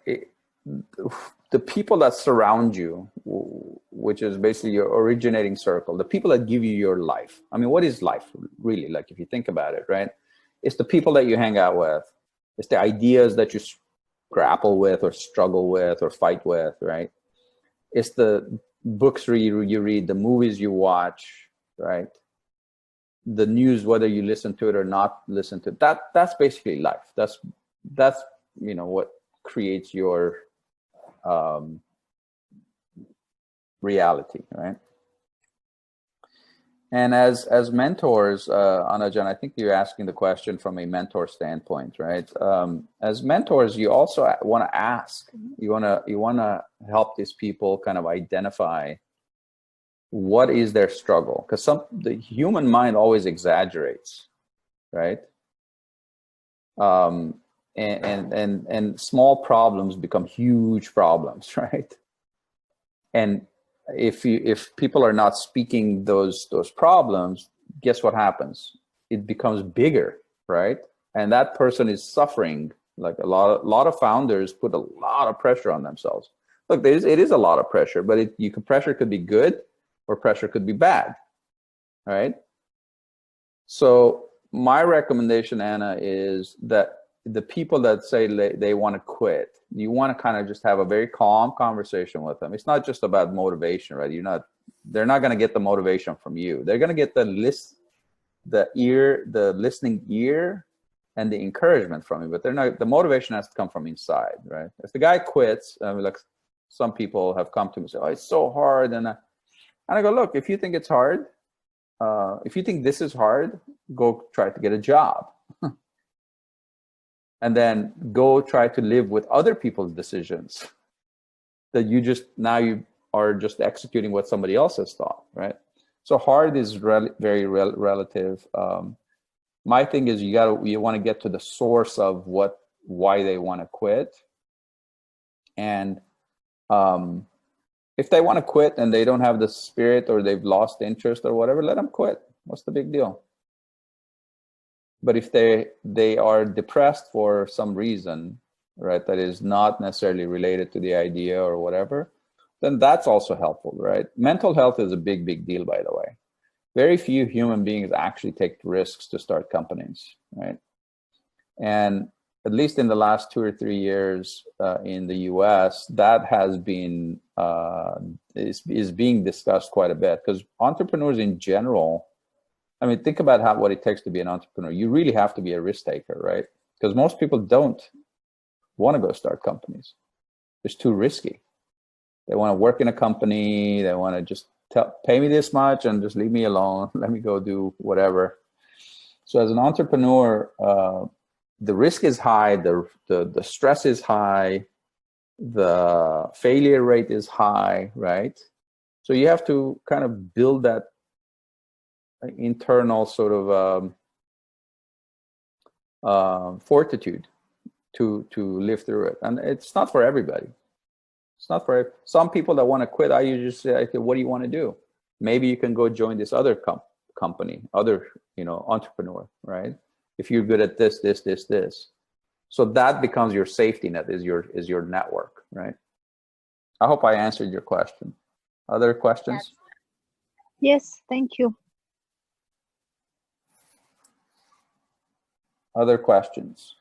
the people that surround you, which is basically your originating circle, the people that give you your life. I mean, what is life really? Like, if you think about it, right? It's the people that you hang out with. It's the ideas that you grapple with or struggle with or fight with, right? It's the books you read, the movies you watch, right? The news, whether you listen to it or not listen to it. That's basically life. That's you know, what creates your reality, right? And as mentors, Anajan, I think you're asking the question from a mentor standpoint, right? As mentors, you also want to ask, you want to help these people kind of identify what is their struggle, because the human mind always exaggerates, right? And small problems become huge problems, right? And if people are not speaking those problems, guess what happens? It becomes bigger, right? And that person is suffering. Like a lot of founders put a lot of pressure on themselves. Look, it is a lot of pressure, but pressure could be good or pressure could be bad, right? So my recommendation, Anna, is that the people that say they want to quit, you want to kind of just have a very calm conversation with them. It's not just about motivation, right? They're not going to get the motivation from you. They're going to get the listening ear and the encouragement from you, but the motivation has to come from inside, right? If the guy quits, like some people have come to me and say, oh, it's so hard. And And I go, look, if you think it's hard, if you think this is hard, go try to get a job. And then go try to live with other people's decisions that now you are just executing what somebody else has thought, right? So hard is very relative. My thing is you want to get to the source of why they want to quit. And if they want to quit and they don't have the spirit or they've lost interest or whatever, let them quit. What's the big deal? But if they are depressed for some reason, right, that is not necessarily related to the idea or whatever, then that's also helpful, right? Mental health is a big deal, by the way. Very few human beings actually take risks to start companies, right? And at least in the last 2 or 3 years in the US, that has been, is being discussed quite a bit, because entrepreneurs in general, I mean, think about what it takes to be an entrepreneur. You really have to be a risk taker, right? Because most people don't want to go start companies. It's too risky. They want to work in a company. They want to just pay me this much and just leave me alone. Let me go do whatever. So as an entrepreneur, the risk is high. The stress is high. The failure rate is high, right? So you have to kind of build that internal sort of fortitude to live through it. And it's not for everybody. It's not for some people that want to quit. I usually say, okay, what do you want to do? Maybe you can go join this other company, other entrepreneur, right? If you're good at this. So that becomes your safety net, is your network, right? I hope I answered your question. Other questions? Yes, thank you. Other questions?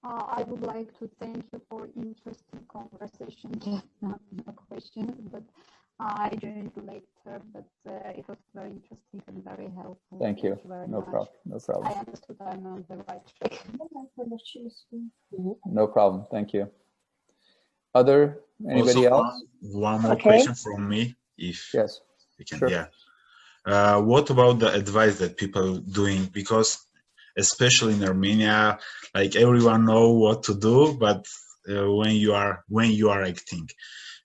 I would like to thank you for interesting conversation. Just not a question, but I joined later, but it was very interesting and very helpful. Thank you. Very No much. problem. No problem. I understood I'm on the right track. No problem. Thank you. Anybody else? One more question from me, if yes, we can. Sure. Yeah. What about the advice that people doing? Because especially in Armenia, like everyone know what to do, but when you are acting.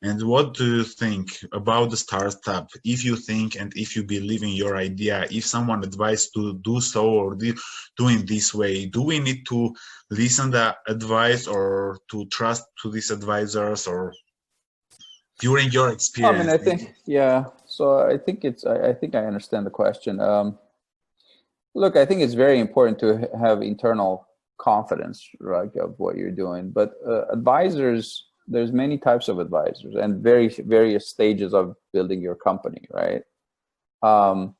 And what do you think about the startup? If you think and if you believe in your idea, if someone advised to do so or doing this way, do we need to listen to advice or to trust to these advisors, or during your experience? I mean, I think, yeah. So I think I think I understand the question. Look, I think it's very important to have internal confidence, right, of what you're doing. But advisors, there's many types of advisors and various stages of building your company, right? And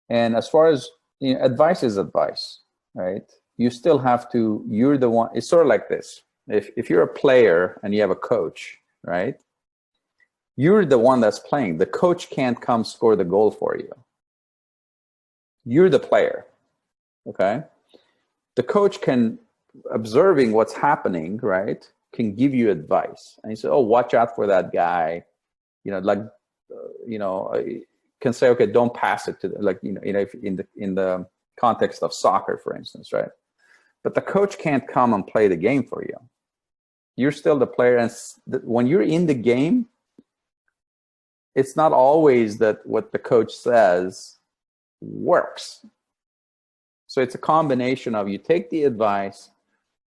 as far as advice is advice, right? You still have to. You're the one. It's sort of like this. If you're a player and you have a coach, right? You're the one that's playing. The coach can't come score the goal for you. You're the player, okay? The coach can, observing what's happening, right, can give you advice. And you say, oh, watch out for that guy. Can say, okay, don't pass it to if in the context of soccer, for instance, right? But the coach can't come and play the game for you. You're still the player. And when you're in the game, it's not always that what the coach says works. So it's a combination of, you take the advice,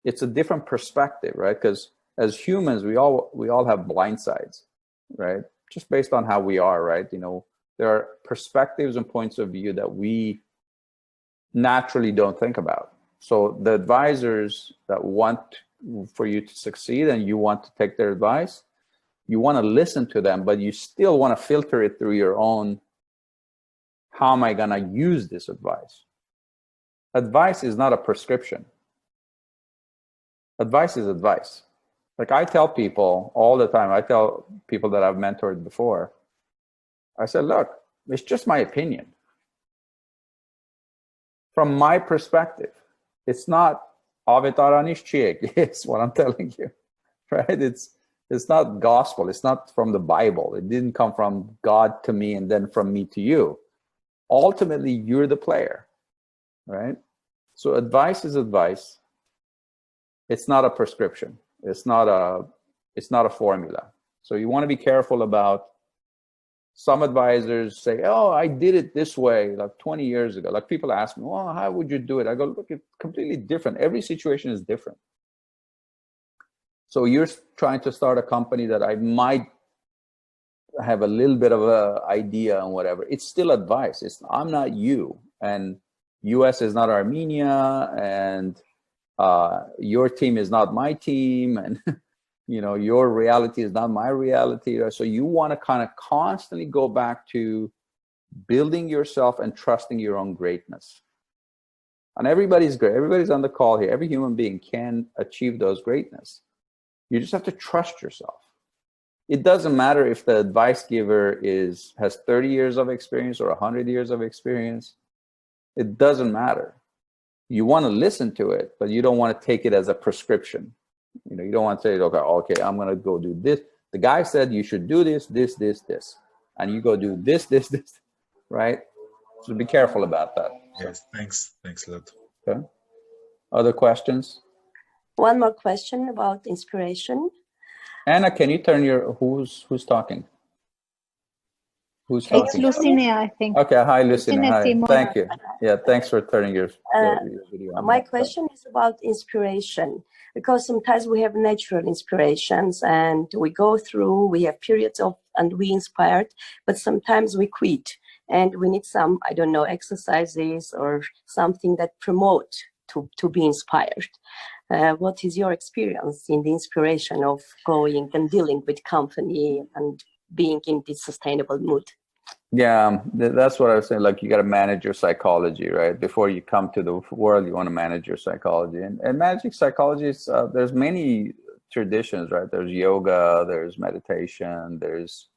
it's a different perspective, right? Because as humans, we all have blind sides, right? Just based on how we are, right? There are perspectives and points of view that we naturally don't think about. So the advisors that want for you to succeed and you want to take their advice, you want to listen to them, but you still want to filter it through your own, how am I going to use this advice? Advice is not a prescription. Advice is advice. Like I tell people all the time, I tell people that I've mentored before, I said, look, it's just my opinion. From my perspective, it's not avid. It's what I'm telling you, right? It's not gospel. It's not from the Bible. It didn't come from God to me and then from me to you. Ultimately, you're the player, right? So advice is advice. It's not a prescription. It's not a formula. So you want to be careful about, some advisors say, oh, I did it this way like 20 years ago. Like people ask me, well, how would you do it? I go, look, it's completely different. Every situation is different. So you're trying to start a company that I might have a little bit of an idea on whatever. It's still advice. I'm not you, and US is not Armenia, and your team is not my team, and you know, your reality is not my reality. So you want to kind of constantly go back to building yourself and trusting your own greatness. And everybody's great. Everybody's on the call here. Every human being can achieve those greatness. You just have to trust yourself. It doesn't matter if the advice giver has 30 years of experience or 100 years of experience. It doesn't matter. You want to listen to it, but you don't want to take it as a prescription. You know, you don't want to say, okay, I'm going to go do this. The guy said you should do this, and you go do this, right? So be careful about that. Yes, thanks a lot. Okay. Other questions? One more question about inspiration. Anna, can you turn who's talking? Who's talking? It's Lucine, I think. Okay, hi, Lucine. Hi, Simona. thank you. Yeah, thanks for turning your video on. My question is about inspiration, because sometimes we have natural inspirations and we go through, we have periods of, and we inspired, but sometimes we quit and we need some, I don't know, exercises or something that promote to be inspired. What is your experience in the inspiration of going and dealing with company and being in this sustainable mood? Yeah, that's what I was saying. Like, you got to manage your psychology, right? Before you come to the world, you want to manage your psychology. And managing psychology is, there's many traditions, right? There's yoga, there's meditation, there's,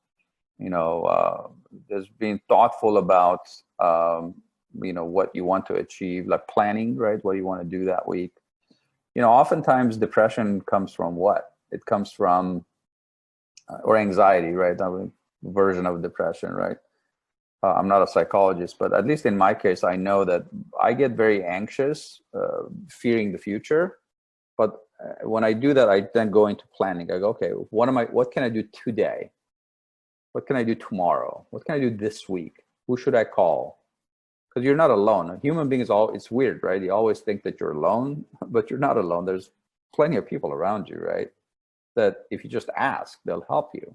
you know, there's being thoughtful about, you know, what you want to achieve, like planning, right? What you want to do that week. You know, oftentimes depression comes from what? It comes from, or anxiety, right? A version of depression, right? I'm not a psychologist, but at least in my case, I know that I get very anxious, fearing the future. But when I do that, I then go into planning. I go, okay, what can I do today? What can I do tomorrow? What can I do this week? Who should I call? Because you're not alone. A human being it's weird, right? You always think that you're alone, but you're not alone. There's plenty of people around you, right? That if you just ask, they'll help you.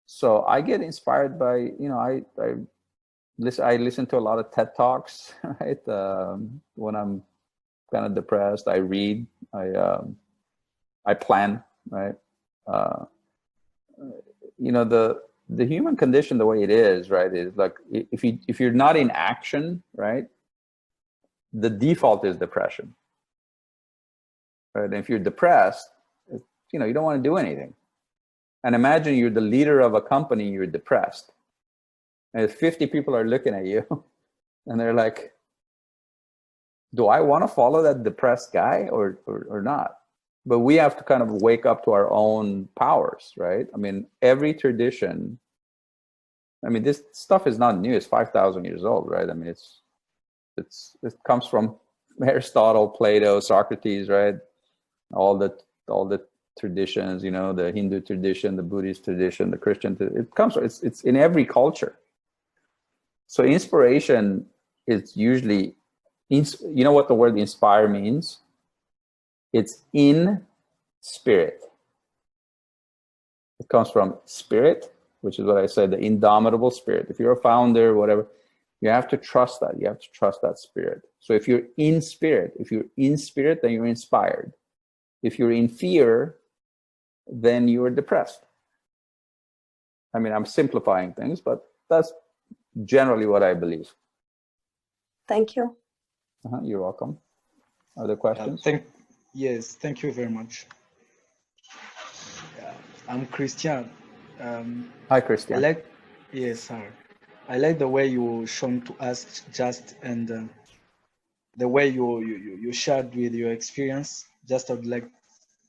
So I get inspired by, you know, I listen to a lot of TED Talks, right? When I'm kind of depressed, I read, I plan, right? You know, the human condition, the way it is, right, is like, if you're not in action, right, the default is depression, right? And if you're depressed, you know, you don't want to do anything. And imagine you're the leader of a company, you're depressed, and if 50 people are looking at you and they're like, do I want to follow that depressed guy or not? But we have to kind of wake up to our own powers, right? I mean, every tradition, I mean, this stuff is not new. It's 5,000 years old, right? I mean, it comes from Aristotle, Plato, Socrates, right? All the traditions, you know, the Hindu tradition, the Buddhist tradition, the Christian, it's in every culture. So inspiration is usually, you know what the word inspire means? It's in spirit. It comes from spirit, which is what I said, the indomitable spirit. If you're a founder, whatever, you have to trust that. You have to trust that spirit. So if you're in spirit, then you're inspired. If you're in fear, then you're depressed. I mean, I'm simplifying things, but that's generally what I believe. Thank you. You're welcome. Other questions? Yes, thank you very much. I'm Christian. Hi, Christian. Yes, sir. I like the way you shown to us just, and the way you shared with your experience. Just I would like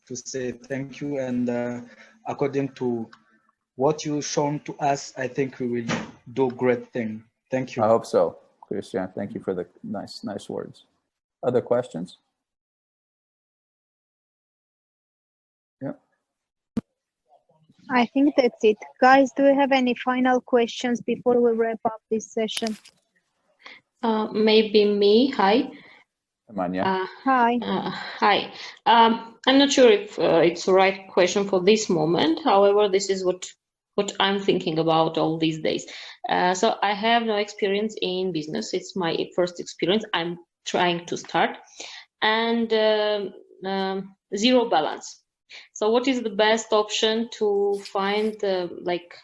to say thank you. And according to what you've shown to us, I think we will do great thing. Thank you. I hope so, Christian. Thank you for the nice words. Other questions? Yeah. I think that's it. Guys, do you have any final questions before we wrap up this session? Maybe me. Hi. Manya. Hi. Hi. I'm not sure if it's the right question for this moment. However, this is what I'm thinking about all these days. So I have no experience in business. It's my first experience. I'm trying to start, and zero balance. So what is the best option to find like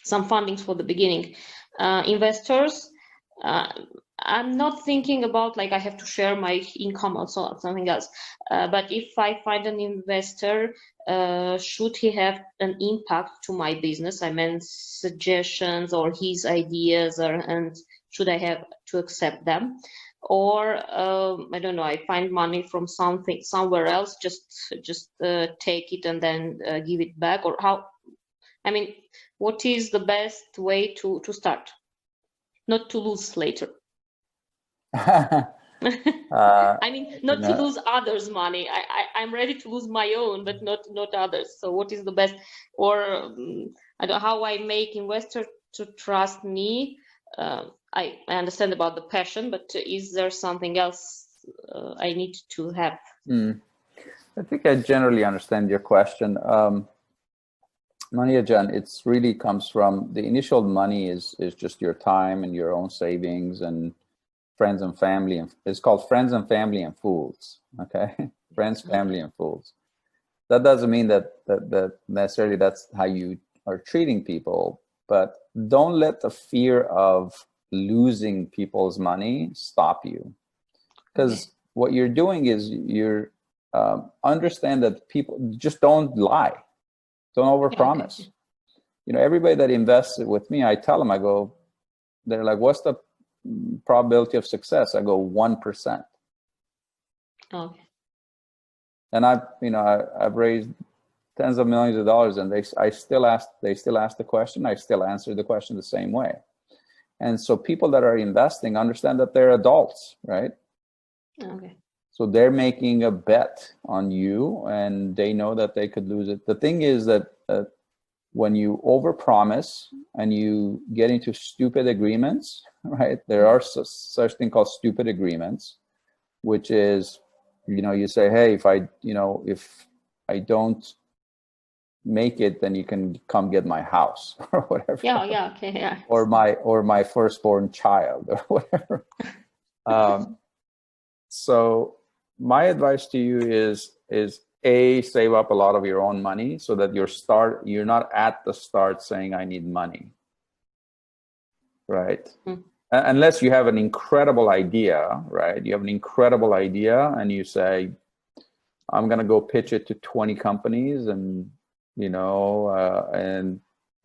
some fundings for the beginning? Investors. I'm not thinking about like I have to share my income or something else. But if I find an investor, should he have an impact to my business? I mean, suggestions or his ideas, and should I have to accept them? Or I don't know, I find money from somewhere else, just take it and then give it back, or how? I mean, what is the best way to start, not to lose later? I mean, not to lose others' money. I'm ready to lose my own, but not others. So what is the best? Or I don't know how I make investors to trust me. I understand about the passion, but is there something else I need to have? I think I generally understand your question. Maniajan, it's really comes from the initial money is just your time and your own savings and friends and family. And it's called friends and family and fools. Okay, friends, family, and fools. That doesn't mean that necessarily that's how you are treating people, but don't let the fear of losing people's money stop you, because what you're doing is you're understand that people just don't lie, don't overpromise. Okay. You know, everybody that invests with me, I tell them, I go, they're like, what's the probability of success? I go 1%. Okay. And I've raised tens of millions of dollars, and they still ask the question. I still answer the question the same way. And so people that are investing understand that they're adults, right? Okay. So they're making a bet on you, and they know that they could lose it. The thing is that when you overpromise and you get into stupid agreements, right? There are such thing called stupid agreements, which is, you say, hey, if I don't make it, then you can come get my house or whatever. Yeah, okay, yeah. Or my firstborn child or whatever. So my advice to you is save up a lot of your own money so that you're not at the start saying I need money, right? Unless you have an incredible idea, right? You have an incredible idea and you say, I'm going to go pitch it to 20 companies and, and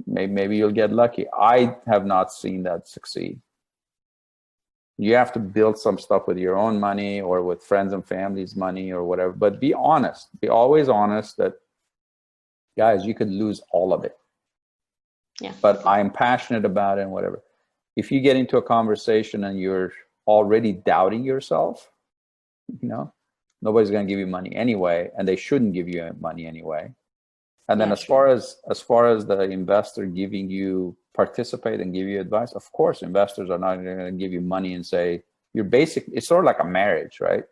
maybe you'll get lucky. I have not seen that succeed. You have to build some stuff with your own money or with friends and family's money or whatever, but be honest. Be always honest that, guys, you could lose all of it. Yeah. But I'm passionate about it and whatever. If you get into a conversation and you're already doubting yourself, nobody's going to give you money anyway, and they shouldn't give you money anyway. And then as far as the investor giving you participate and give you advice, of course, investors are not going to give you money and say, it's sort of like a marriage, right?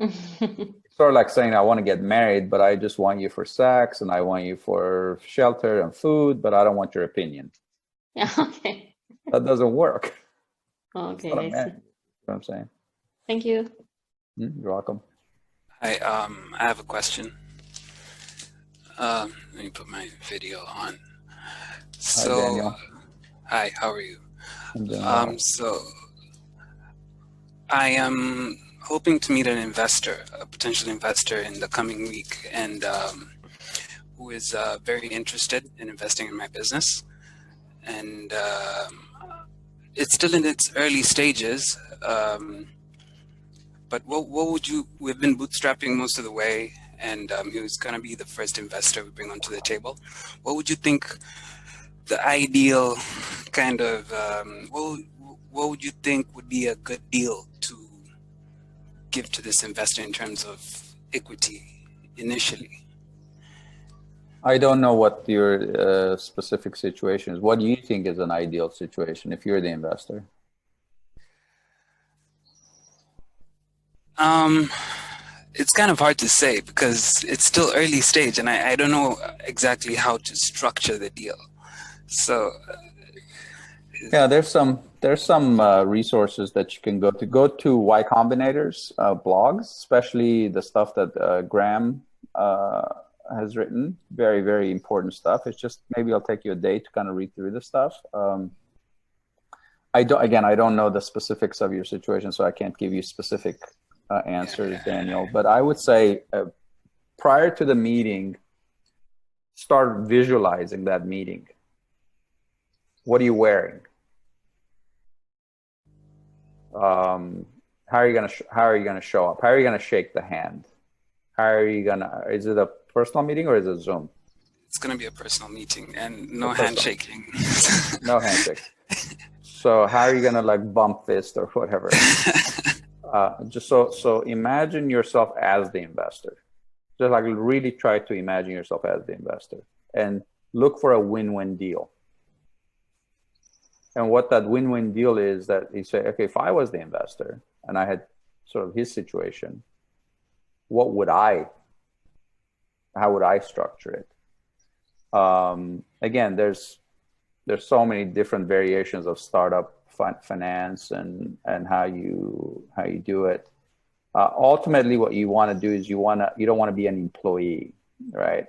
It's sort of like saying, I want to get married, but I just want you for sex and I want you for shelter and food, but I don't want your opinion. Yeah, okay. That doesn't work. Okay, I see. You know what I'm saying? Thank you. You're welcome. Hi, I have a question. Let me put my video on. So, hi, Daniel. Hi, how are you? I'm doing well. So, I am hoping to meet an investor, a potential investor in the coming week, and who is very interested in investing in my business. And it's still in its early stages, but what would you, we've been bootstrapping most of the way, and who's going to be the first investor we bring onto the table, what would you think the ideal kind of, what would you think would be a good deal to give to this investor in terms of equity initially? I don't know what your specific situation is. What do you think is an ideal situation if you're the investor? It's kind of hard to say because it's still early stage, and I don't know exactly how to structure the deal. So yeah, there's some resources that you can go to Y Combinator's blogs, especially the stuff that Graham has written. Very, very important stuff. It's just, maybe I'll take you a day to kind of read through the stuff. I don't know the specifics of your situation, so I can't give you specific answers, Daniel. But I would say prior to the meeting, start visualizing that meeting. What are you wearing? How are you gonna show up? How are you gonna shake the hand? How are you gonna? Is it a personal meeting or is it Zoom? It's gonna be a personal meeting and no handshaking. No handshake. So how are you gonna like bump fist or whatever? Just so imagine yourself as the investor. Just like really try to imagine yourself as the investor and look for a win-win deal. And what that win-win deal is, that you say, okay, if I was the investor and I had sort of his situation, how would I structure it? Again, there's so many different variations of startup finance and how you do it. Ultimately, what you want to do is you don't want to be an employee, right?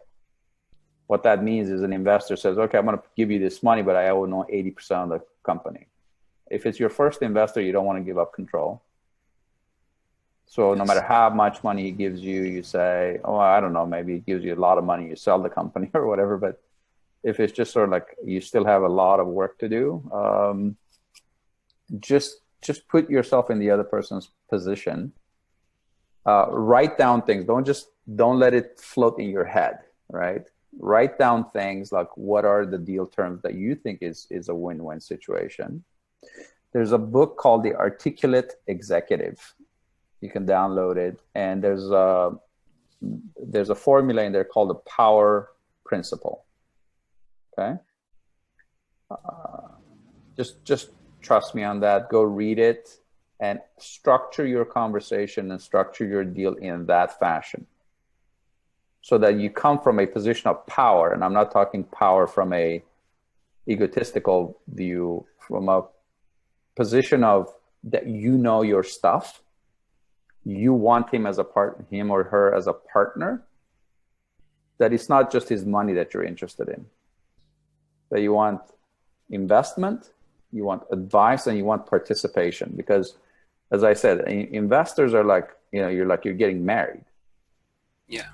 What that means is an investor says, okay, I'm going to give you this money, but I own 80% of the company. If it's your first investor, you don't want to give up control. So no matter how much money he gives you, you say, oh, I don't know, maybe he gives you a lot of money, you sell the company or whatever. But if it's just sort of like you still have a lot of work to do, just put yourself in the other person's position. Write down things. Don't let it float in your head, right? Write down things like, what are the deal terms that you think is a win-win situation. There's a book called The Articulate Executive. You can download it, and there's a formula in there called the power principle. Okay, just trust me on that. Go read it and structure your conversation and structure your deal in that fashion, so that you come from a position of power. And I'm not talking power from a egotistical view, from a position of that you know your stuff. You want him or her as a partner, that it's not just his money that you're interested in, that you want investment, you want advice, and you want participation. Because as I said, investors are like, you're getting married. Yeah.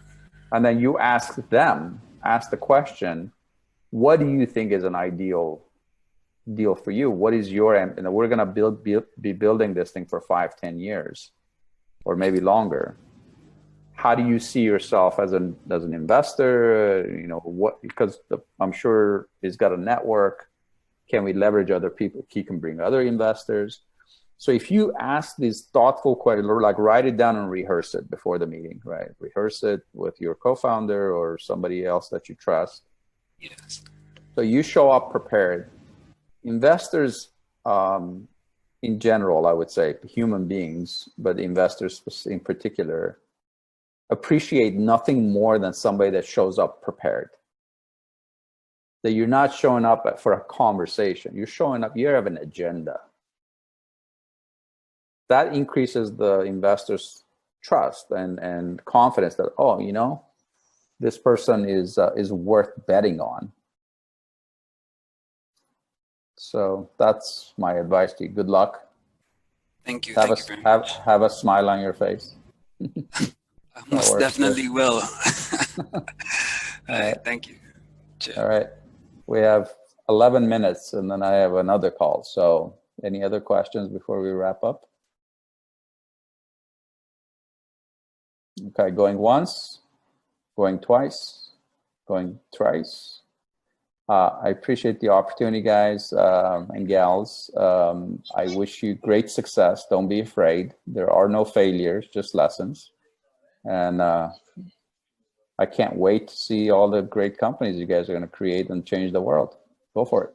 And then you ask the question, what do you think is an ideal deal for you? What is your, and we're going to be building this thing for 5-10 years or maybe longer. How do you see yourself as an investor? Because I'm sure he's got a network. Can we leverage other people? He can bring other investors. So if you ask these thoughtful questions, like write it down and rehearse it before the meeting, right? Rehearse it with your co-founder or somebody else that you trust. Yes. So you show up prepared. Investors, in general, I would say human beings, but investors in particular, appreciate nothing more than somebody that shows up prepared. That you're not showing up for a conversation. You're showing up, you have an agenda. That increases the investor's trust and confidence that, oh, this person is worth betting on. So that's my advice to you. Good luck. Thank you. Thank you very much. Have a smile on your face. I most definitely will. All right. Thank you. Cheers. All right. We have 11 minutes and then I have another call. So any other questions before we wrap up? Okay, going once, going twice, going thrice. I appreciate the opportunity, guys and gals. I wish you great success. Don't be afraid. There are no failures, just lessons. And I can't wait to see all the great companies you guys are going to create and change the world. Go for it.